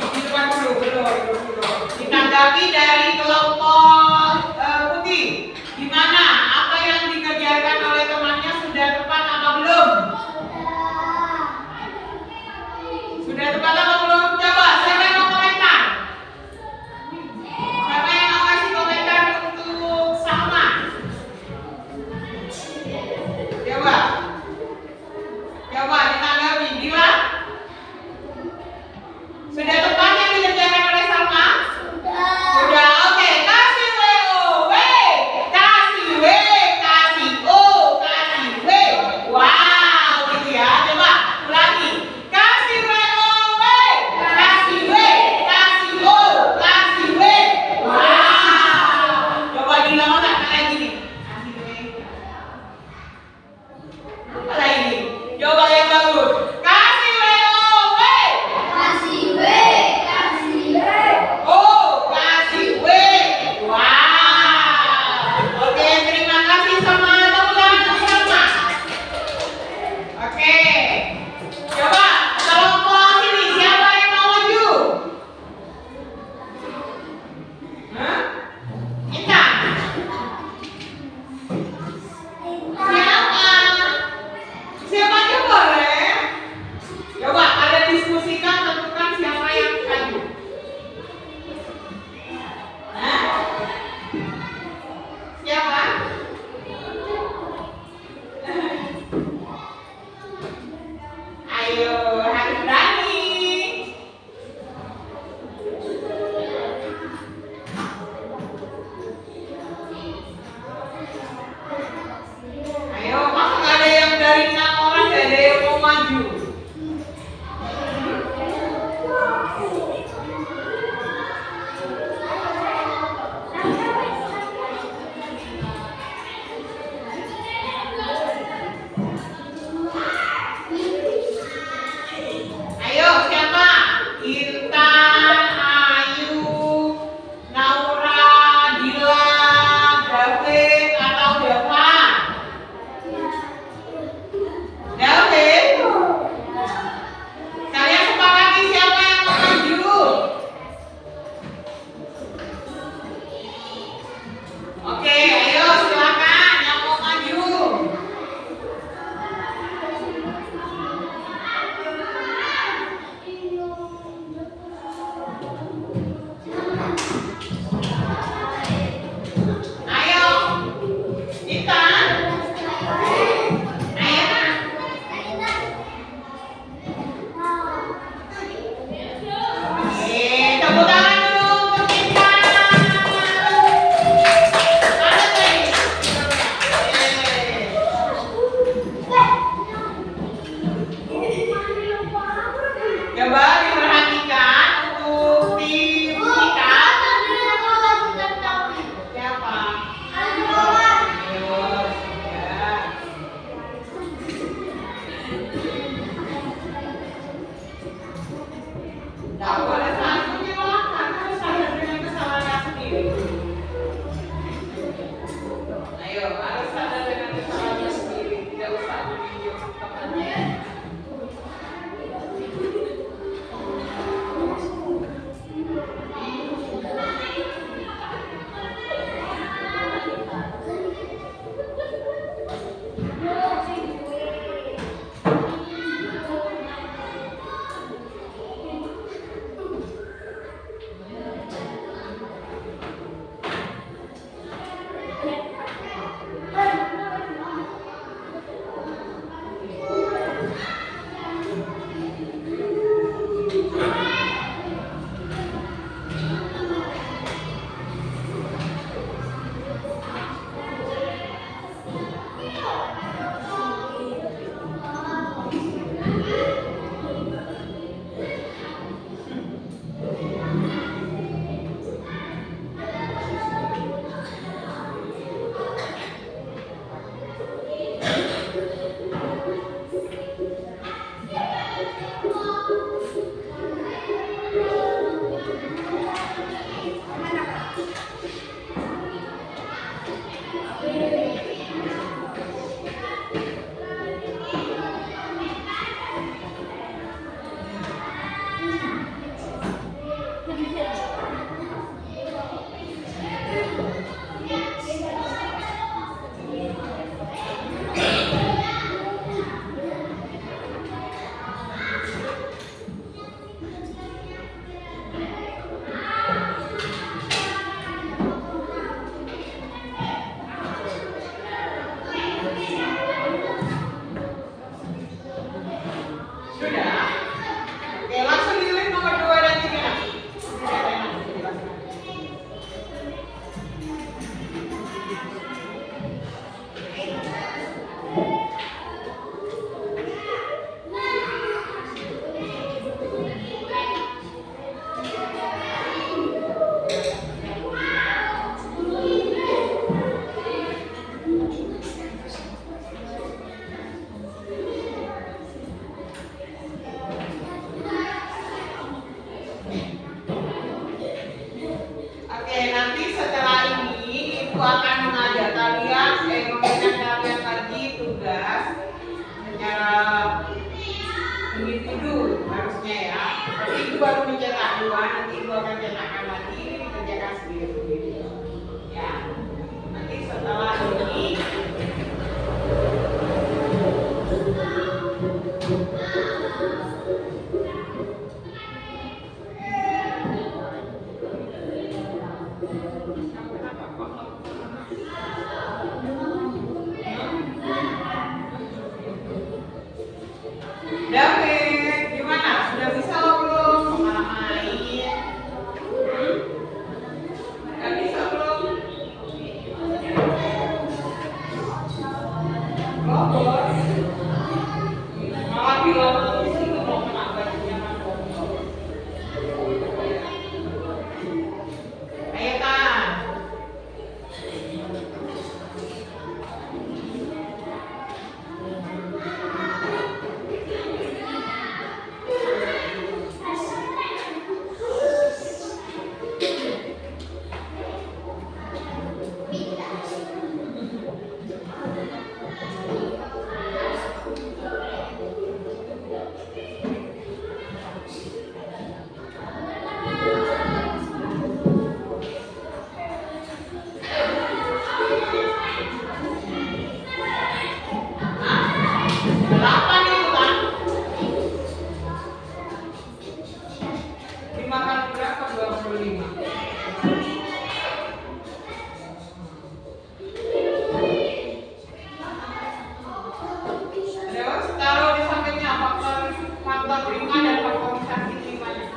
depan dulu, belum. Ditanggapi dari kelompok putih. Gimana? Apa yang dikerjakan oleh temannya sudah tepat apa belum? Sudah tepat apa belum? Coba siapa yang mau komentar? Siapa yang mau kasih komentar untuk Salma? Coba ditanggapi, Dila. Sudah tepat yang dikerjakan oleh Salma? Sudah, oke. Kasih W, kasih W, kasih O, kasih W. Wow, gitu ya. Coba ulangi. Kasih W, kasih W, kasih O, kasih W. Wow. Coba Dila mau tak kayak gini. Kasih W. Apa lagi? Coba yang bagus. Kasih W, Kasih W, kasih W. oh, kasih W. Wow. Oke, terima kasih sama teman-teman sama. Oke. Coba kelompok sini siapa yang mau maju? Hah? Kita. Siapa? Siapa aja boleh? Coba kalian diskusikan, tentukan siapa yang maju. Hah? Siapa? Ayo, harus berani. Ayo, masa nggak ada yang dari 6 orang nggak ada yang mau maju? Ayo, siapa? Intan, Ayu, Naura, Dila, David, atau Deva? David? Kalian sepakati siapa yang mau maju? Oke, ayo silakan yang mau maju. Ayo, Intan. Ayo. Tepuk tangan dulu untuk Intan. Ada lagi. Coba diperhatikan untuk tim kita. Siapa? Ayo, ya. Tidak boleh saling menyalahkan, harus sadar dengan kesalahan sendiri. Ayo, harus sadar dengan kesalahan sendiri, tidak usah menunjuk temannya. David, gimana? Sudah bisa belum main? Gak bisa belum? Bos. Malah bilang sih mau kena bajunya bos. Ayo kan. Delapan itu kan? Dimakan berapa? 25. Terus taruh di sampingnya faktor 5 dan faktorisasi 5-nya.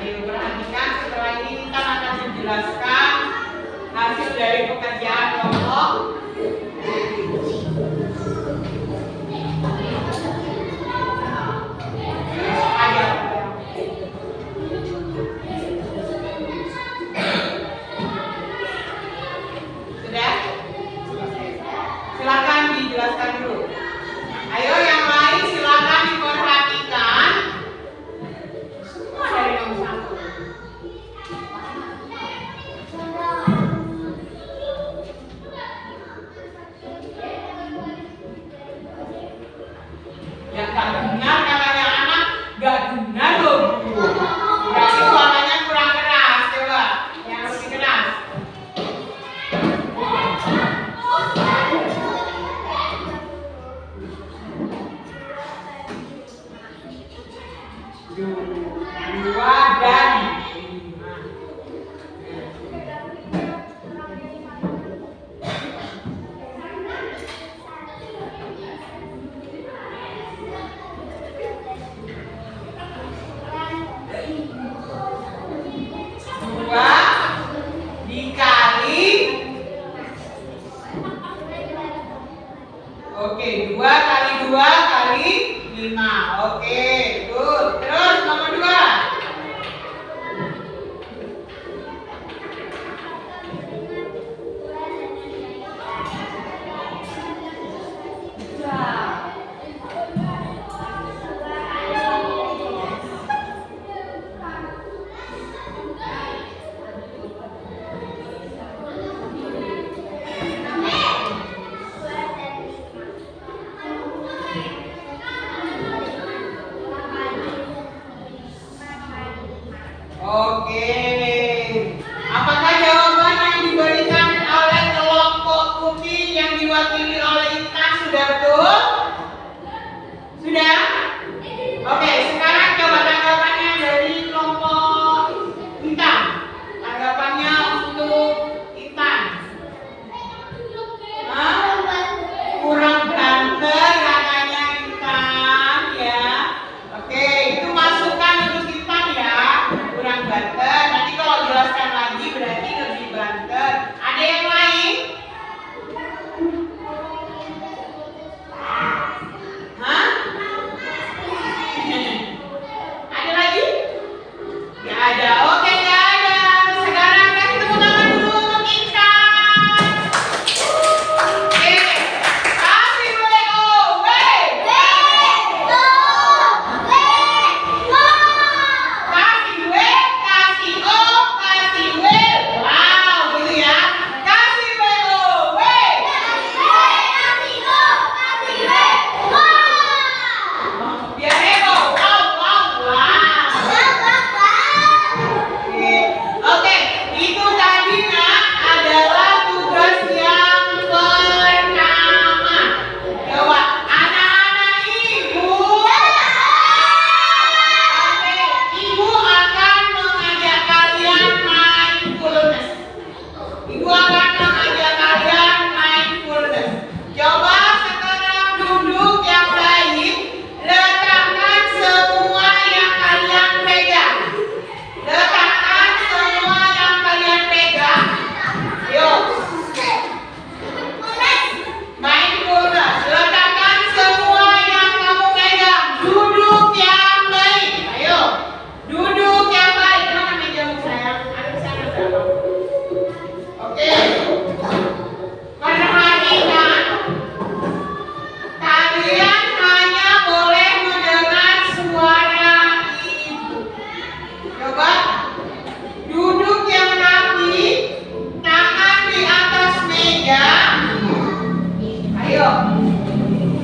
Ayo perhatikan, setelah ini kita akan menjelaskan hasil dari pekerjaan kelompok. Ayo. Sudah? Silakan dijelaskan dulu. Ayo yang lain silakan diperhatikan. Semua dari nomor 1. Yang tak dengar katanya anak, gak dengar loh. Berarti suaranya kurang keras, coba yang lebih keras. Dua dan 5. Dua dikali, oke, 2 kali 2 kali 5. Oke, good. Terus nomor 2.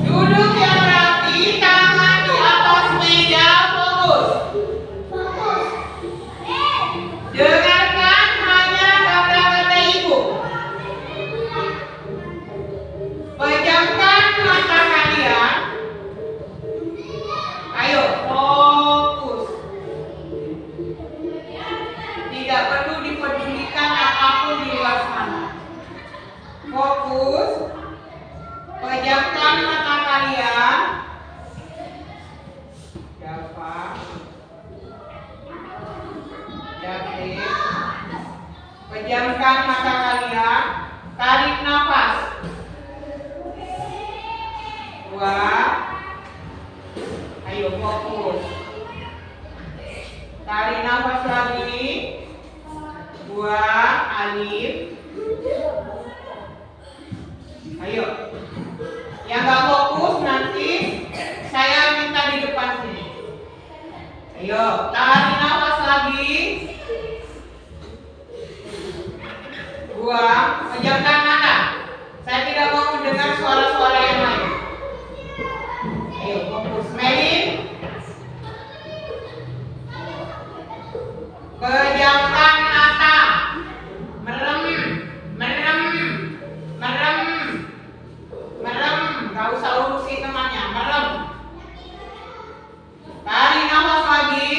Duduk yang rapi, tangan di atas meja, fokus. Dengarkan hanya kata-kata ibu. Pejamkan mata kalian. Ayo, fokus. Tidak perlu dipedulikan apapun di luar sana. Fokus. Pejamkan mata kalian. Dava, David. Pejamkan mata kalian. Tarik nafas. 2. Ayo fokus. Tarik nafas lagi. 2. Alif. Ayo. Yang gak fokus nanti saya minta di depan sini. Ayo, tarik nafas lagi. 2. Pejamkan mata. Saya tidak mau mendengar suara-suara yang lain. Ayo, fokus. Melin. Pejamkan mata. Merem, merem, merem, merem. Gak usah urusi temannya. Merem. Tarik nafas lagi.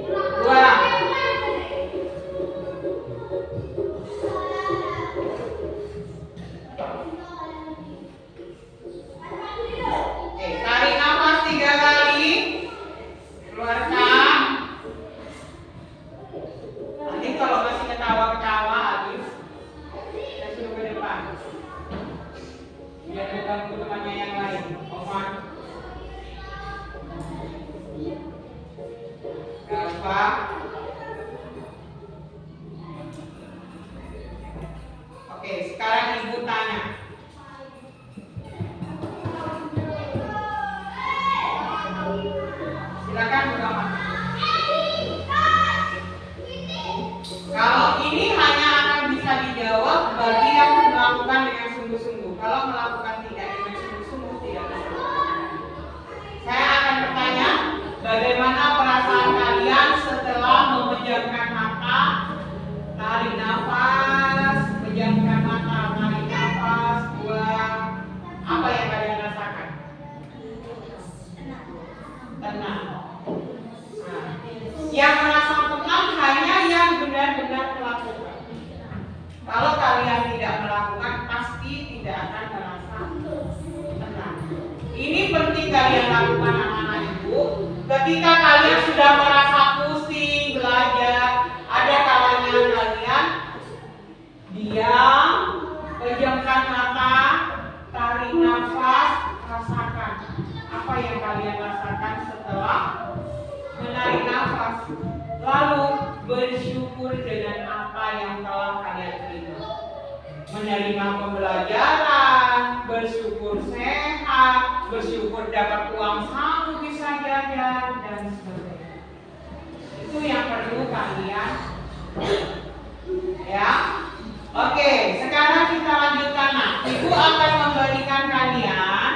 2. Tarik nafas 3 kali. Keluarkan. Nanti kalau masih ketawa-ketawa habis, saya suruh ke depan. Biar mengganggu temannya yang lain. Oman. Dava. Oke, sekarang ibu tanya. Silakan buka mata. Kalau ini hanya akan bisa dijawab bagi yang melakukan dengan sungguh-sungguh. Kalau melakukan tidak dengan sungguh-sungguh tidak bisa. Saya akan bertanya, bagaimana perasaan kalian setelah memejamkan mata, tarik nafas, pejamkan mata, tarik nafas, buang. Apa yang kalian rasakan? Tenang. Nah, yang merasa tenang hanya yang benar-benar melakukan. Kalau kalian tidak melakukan, pasti tidak akan merasa tenang. Ini penting kalian lakukan anak-anak ibu. Ketika kalian sudah merasa pusing belajar, ada kalanya kalian diam, pejamkan mata, tarik nafas, rasakan apa yang kalian rasakan setelah menarik nafas. Lalu bersyukur dengan apa yang telah kalian terima. Menerima pembelajaran, bersyukur sehat, bersyukur dapat uang saku bisa jajan dan sebagainya. Itu yang perlu kalian. Ya. Oke, sekarang kita lanjutkan. Nah, ibu akan memberikan kalian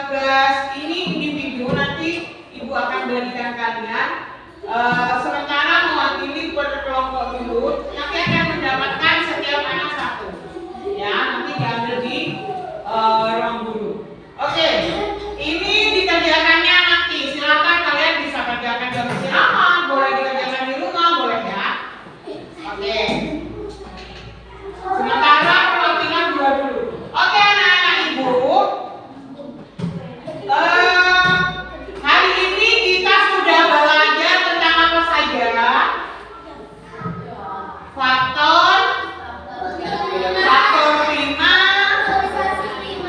tugas ini individu. Nanti ibu akan berikan kalian sementara mewakili per kelompok dulu. Nanti akan mendapatkan setiap anak 1. Ya, nanti diambil di ruang guru. Oke, ini dikerjakannya nanti. Silakan kalian bisa kerjakan jam istirahat, boleh dikerjakan di rumah, boleh ya. Oke. Sementara perwakilan 2 dulu. Oke, anak-anak ibu. Hari ini kita sudah belajar tentang apa saja? Faktor prima,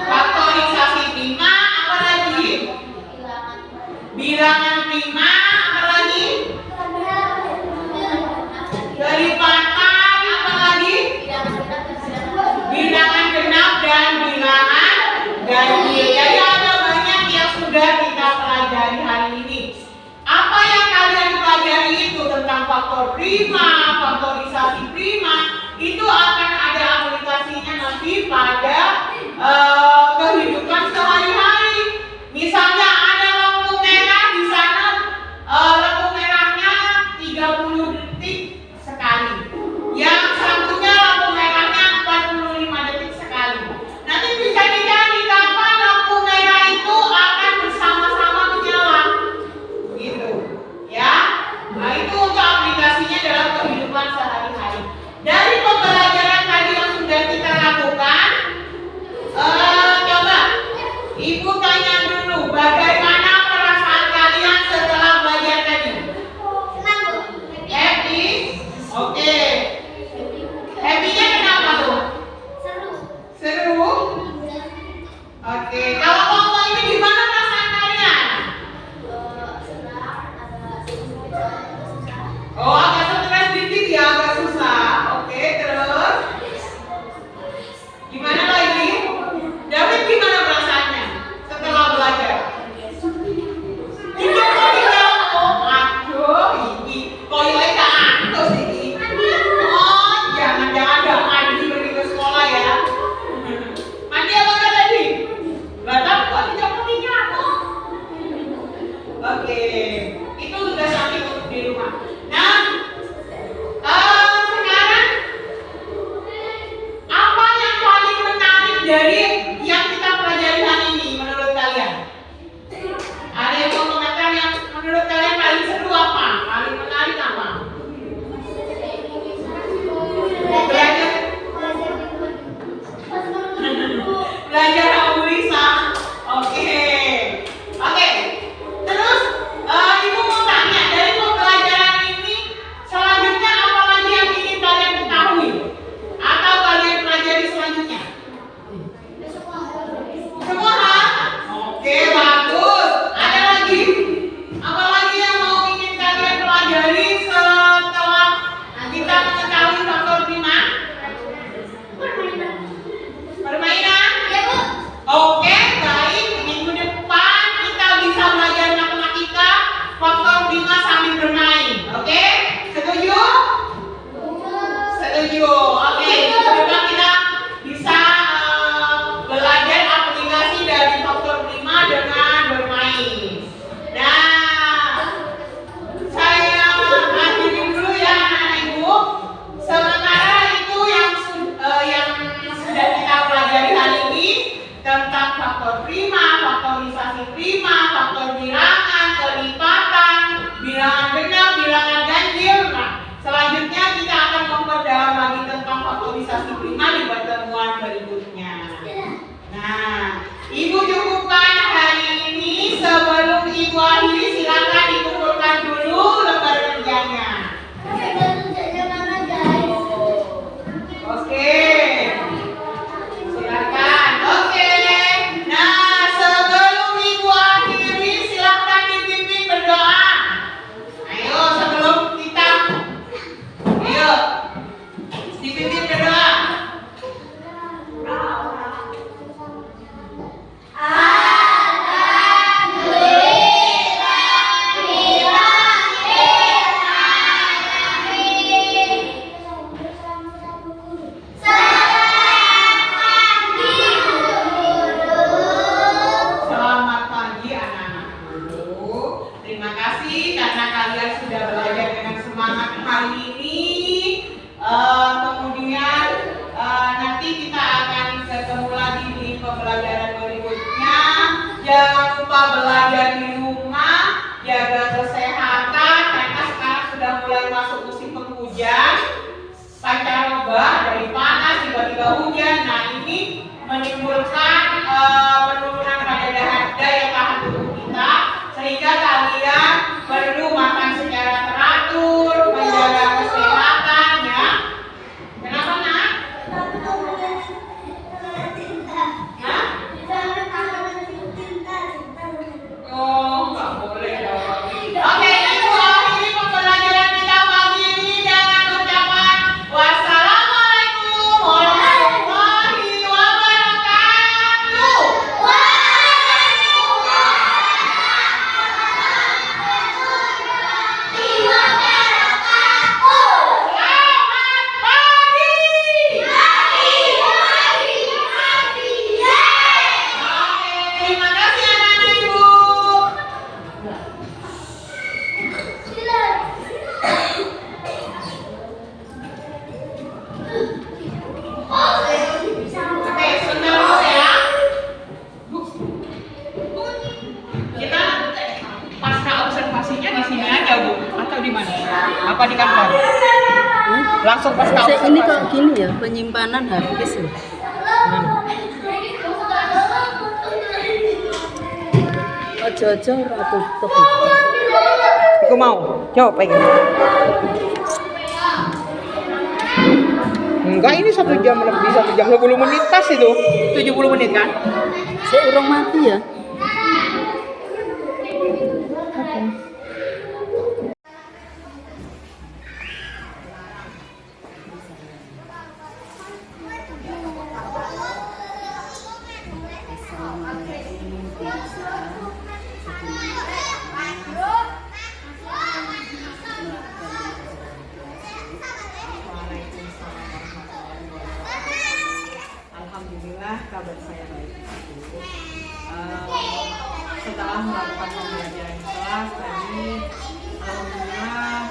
faktorisasi prima, apa lagi? Bilangan prima, apa lagi? Kelipatan, apa lagi? Bilangan genap dan bilangan ganjil. Jadi ada banyak yang sudah kita pelajari hari ini. Apa yang kalian pelajari itu tentang faktor prima, faktorisasi prima, itu akan ada aplikasinya nanti pada kehidupan sehari-hari. Misalnya ada lampu merah di sana, lampu merahnya 30 detik sekali. Yang satunya lampu merahnya 45 detik sekali. Nanti bisa dicari kapan lampu merah itu akan bersama-sama menyala. Gitu. Ya. Nah, itu untuk aplikasinya dalam kehidupan sehari-hari. Dari pembelajaran tadi yang sudah kita lakukan, coba Ibu tanya dulu, bagaimana perasaan kalian setelah belajar tadi? Senang, Bu. Happy? Oke. Happy-nya kenapa tuh? Seru. Seru? Oke. Kalau kelompok ini gimana perasaan kalian? Senang, agak susah. Oh, agak stres dikit ya, agak susah. Oke, terus? Gimana lagi? David gimana perasaannya setelah belajar? Tidak mau dijawab. Aduh, ini toilet gak antus ini. Oh, jangan-jangan ada mandi begitu sekolah ya. Mandi apa enggak tadi? Gak tahu kok dijawab. Oke, itu sudah sampai untuk di rumah. Nah, sekarang apa yang paling menarik dari yang kita pelajari hari ini menurut kalian? Ada yang mau komentar yang menurut kalian paling seru apa? Paling menarik apa? Belajar belajar Abu Risa. Oke. Terus Ibu mau tanya, dari pembelajaran ini selanjutnya apa lagi yang ingin kalian ketahui atau kalian pelajari selanjutnya? Semua hal? Oke, bagus. Ada lagi? Apa lagi yang mau ingin kalian pelajari setelah kita mengetahui faktor prima? Permainan? Ya, Bu. Oke, baik. Minggu depan kita bisa belajar matematika faktor prima sambil bermain. Oke? Setuju? Setuju. Oke, minggu depan kita bisa belajar aplikasi dari faktor prima dengan bermain. Nah, saya akhiri dulu ya anak-anak Ibu. Sementara itu yang sudah kita pelajari hari ini tentang faktor prima, faktorisasi prima, faktor bilangan, kelipatan, bilangan genap, bilangan ganjil. Nah, selanjutnya kita akan memperdalam lagi tentang faktorisasi prima di pertemuan berikutnya. Nah, Ibu cukupkan hari ini. Sebelum Ibu akhiri, silakan dikumpulkan dulu lembar kerjanya. Oke. Silakan. Oke. Nah, sebelum Ibu akhiri, silakan dipimpin berdoa. Ayo, sebelum kita. Ayo. Dipimpin berdoa. Selamat pagi anak-anakku. Terima kasih karena kalian sudah belajar dengan semangat hari ini. Kemudian nanti kita akan ketemu lagi di pembelajaran berikutnya. Jangan lupa belajar di rumah, jaga kesehatan karena sekarang sudah mulai masuk musim penghujan. Pancaroba dari panas tiba-tiba hujan. Nah, ini menimbulkan penurunan pada daya tahan tubuh kita, sehingga kalian perlu makan secara teratur, menjaga kesehatan ya. Kenapa nak? Hah? Oh, nggak boleh dong. Oke, Ibu akhiri pembelajaran kita pagi ini dengan ucapan wassalamualaikum warahmatullahi wabarakatuh. langsung pas kau Ini kok gini ya, penyimpanan harddisk loh. Ojo-ojo ora tutup. Aku mau coba pengen. Enggak, ini 1 jam lebih, 1 jam 20 menit tas itu. 70 menit kan? Saya urung mati ya. Alhamdulillah kabar saya baik. Setelah melakukan pembelajaran di kelas tadi, alhamdulillah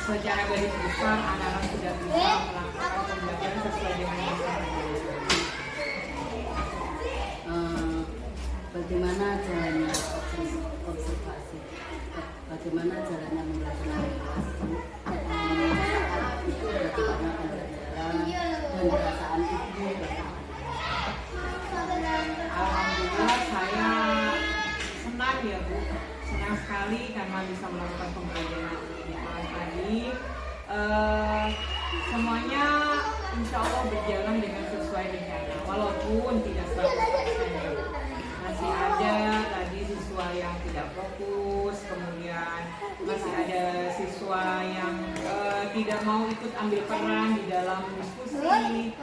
secara garis besar anak-anak sudah bisa melakukan pembelajaran sesuai dengan yang saya ajarkan. Bagaimana jalannya observasi? Bagaimana jalannya pembelajaran kelas? Itu berarti karena pembelajaran dan perasaan ibu. Alhamdulillah saya senang ya Bu, senang sekali karena bisa melakukan pembelajaran di kelas tadi. Semuanya insya Allah berjalan dengan sesuai rencana, walaupun tidak 100%. Masih ada tadi siswa yang tidak fokus, kemudian masih ada siswa yang tidak mau ikut ambil peran di dalam diskusi.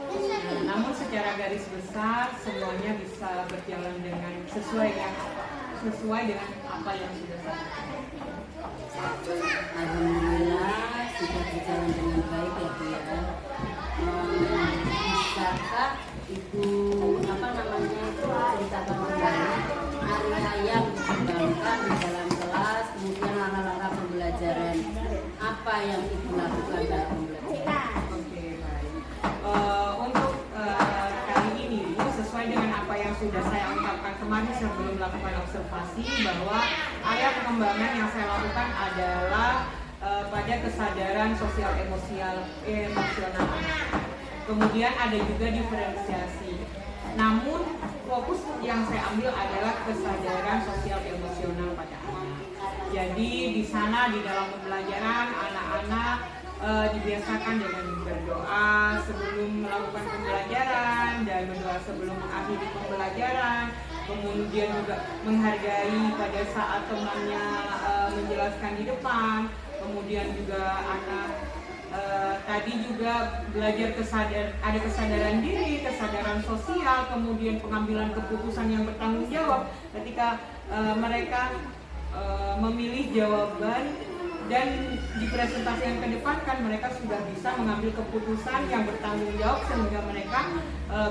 Namun secara garis besar semuanya bisa berjalan dengan sesuai dengan apa yang sudah saya lakukan. Alhamdulillah sudah berjalan dengan baik ya Bu ya. Bisakah Ibu ceritakan kembali area yang dikembangkan di dalam kelas, kemudian langkah-langkah pembelajaran apa yang Ibu lakukan dalam pembelajaran? Oke, baik. Untuk kali ini Bu, sesuai dengan apa yang sudah saya ungkapkan kemarin sebelum melakukan observasi, bahwa area pengembangan yang saya lakukan adalah pada kesadaran sosial emosional anak. Kemudian ada juga diferensiasi. Namun fokus yang saya ambil adalah kesadaran sosial emosional pada anak. Jadi di sana di dalam pembelajaran anak-anak dibiasakan dengan berdoa sebelum melakukan pembelajaran dan berdoa sebelum mengakhiri pembelajaran. Kemudian juga menghargai pada saat temannya menjelaskan di depan. Kemudian juga anak tadi juga belajar ada kesadaran diri, kesadaran sosial, kemudian pengambilan keputusan yang bertanggung jawab ketika mereka memilih jawaban dan dipresentasikan ke depan, kan mereka sudah bisa mengambil keputusan yang bertanggung jawab sehingga mereka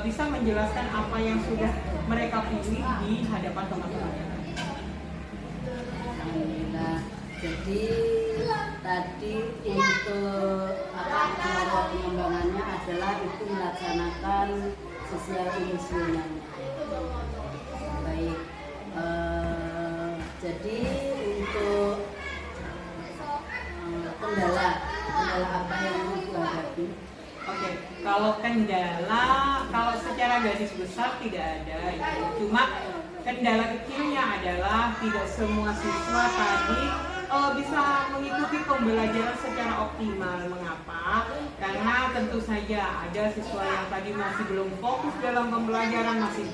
bisa menjelaskan apa yang sudah mereka pilih di hadapan teman-temannya. Alhamdulillah. Jadi tadi untuk area pengembangannya adalah itu melaksanakan sosial emosionalnya. Baik. Jadi untuk kendala apa yang Ibu hadapi? Oke, kalau kendala, kalau secara garis besar tidak ada, cuma kendala kecilnya adalah tidak semua siswa tadi bisa mengikuti pembelajaran secara optimal. Mengapa? Karena tentu saja ada siswa yang tadi masih belum fokus dalam pembelajaran, masih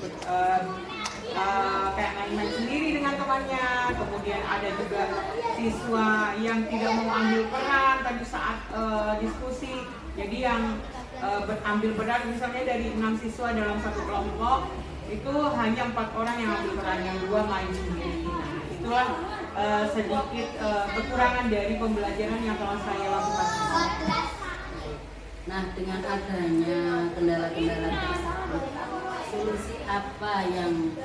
kayak main-main sendiri dengan temannya. Kemudian ada juga siswa yang tidak mau ambil peran tadi saat diskusi. Jadi yang ambil peran misalnya dari 6 siswa dalam satu kelompok, itu hanya 4 orang yang ambil peran, yang 2 main sendiri. Nah, itulah sedikit kekurangan dari pembelajaran yang telah saya lakukan. Nah, dengan adanya kendala-kendala tersebut, solusi apa yang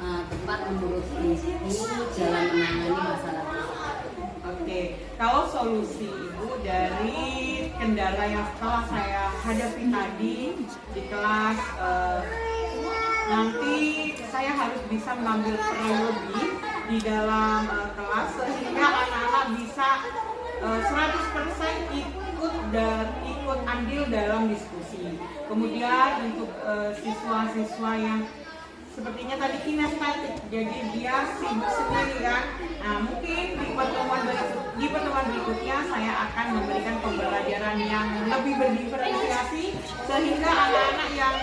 tepat menurut Ibu dalam menangani masalah tersebut? Oke, kalau solusi Ibu dari kendala yang telah saya hadapi tadi di kelas, nanti saya harus bisa mengambil peran lebih di dalam kelas sehingga anak-anak bisa 100% ikut ikut andil dalam diskusi. Kemudian untuk siswa-siswa yang sepertinya tadi kinestetik, jadi dia sibuk sendiri kan. Nah, mungkin di pertemuan berikutnya saya akan memberikan pembelajaran yang lebih berdiferensiasi sehingga anak-anak yang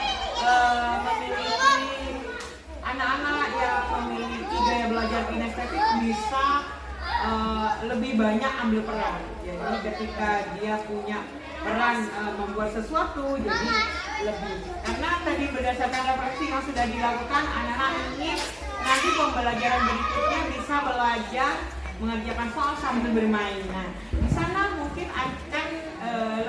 memiliki gaya belajar kinestetik bisa lebih banyak ambil peran. Jadi ketika dia punya peran membuat sesuatu, jadi lebih. Karena tadi berdasarkan refleksi yang sudah dilakukan, anak-anak ini nanti pembelajaran berikutnya bisa belajar mengerjakan soal sambil bermain. Nah, di sana mungkin akan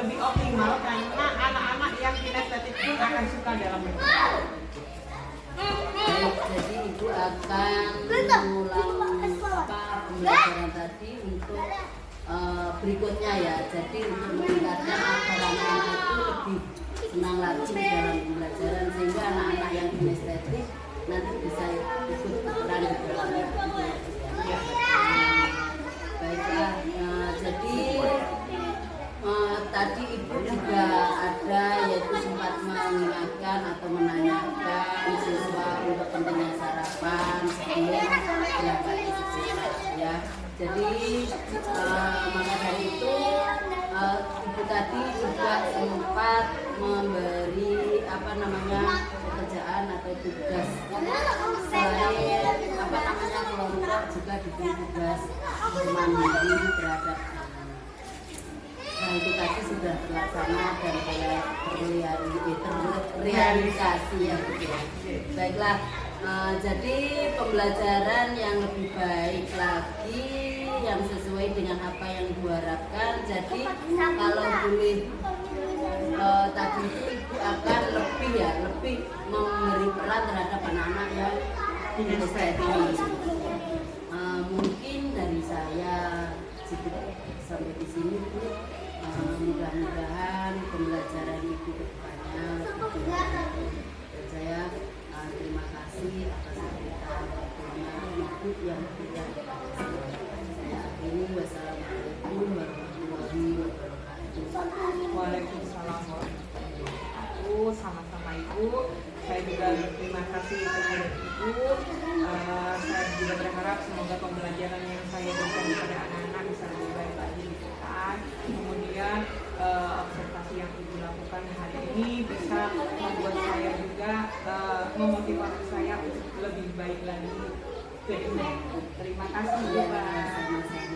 lebih optimal karena anak-anak yang kinestetik pun akan suka dalam bermain. Baik, jadi Ibu akan mengulang pembelajaran tadi untuk berikutnya ya. Jadi untuk meningkatkan agar anak-anak itu lebih senang lagi dalam pembelajaran sehingga anak-anak yang kinestetik nanti bisa ikut berperan di dalamnya. Ya. Baiklah, jadi tadi Ibu juga ada yaitu sempat mengingatkan atau menanyakan siswa untuk pentingnya sarapan sebelum berangkat ke sekolah ya. Jadi maka dari itu Ibu tadi juga sempat memberi pekerjaan atau tugas selain kelompok juga diberi tugas mandiri terhadap itu tadi sudah terlaksana dan terrealisasi ya gitu ya. Baiklah, jadi pembelajaran yang lebih baik lagi yang sesuai dengan apa yang Ibu harapkan. Jadi kalau boleh tadi itu Ibu akan lebih memberi peran terhadap anak-anak yang kinestetik. Mungkin dari saya sampai di sini Bu. Mudah-mudahan pembelajaran Ibu kedepannya lebih baik. Dan saya terima kasih atas sambutan waktunya Ibu yang berikan kepada saya. Ini wassalamualaikum warahmatullahi wabarakatuh. Waalaikumsalam warahmatullahi wabarakatuh. Sama-sama Ibu. Saya juga berterima kasih kepada Ibu. Saya juga berharap semoga pembelajaran yang saya berikan kepada anak-anak bisa lebih baik lagi di depan. Kemudian observasi yang Ibu lakukan hari ini bisa membuat saya juga memotivasi saya untuk lebih baik lagi ke depan. Terima kasih. Sama-sama.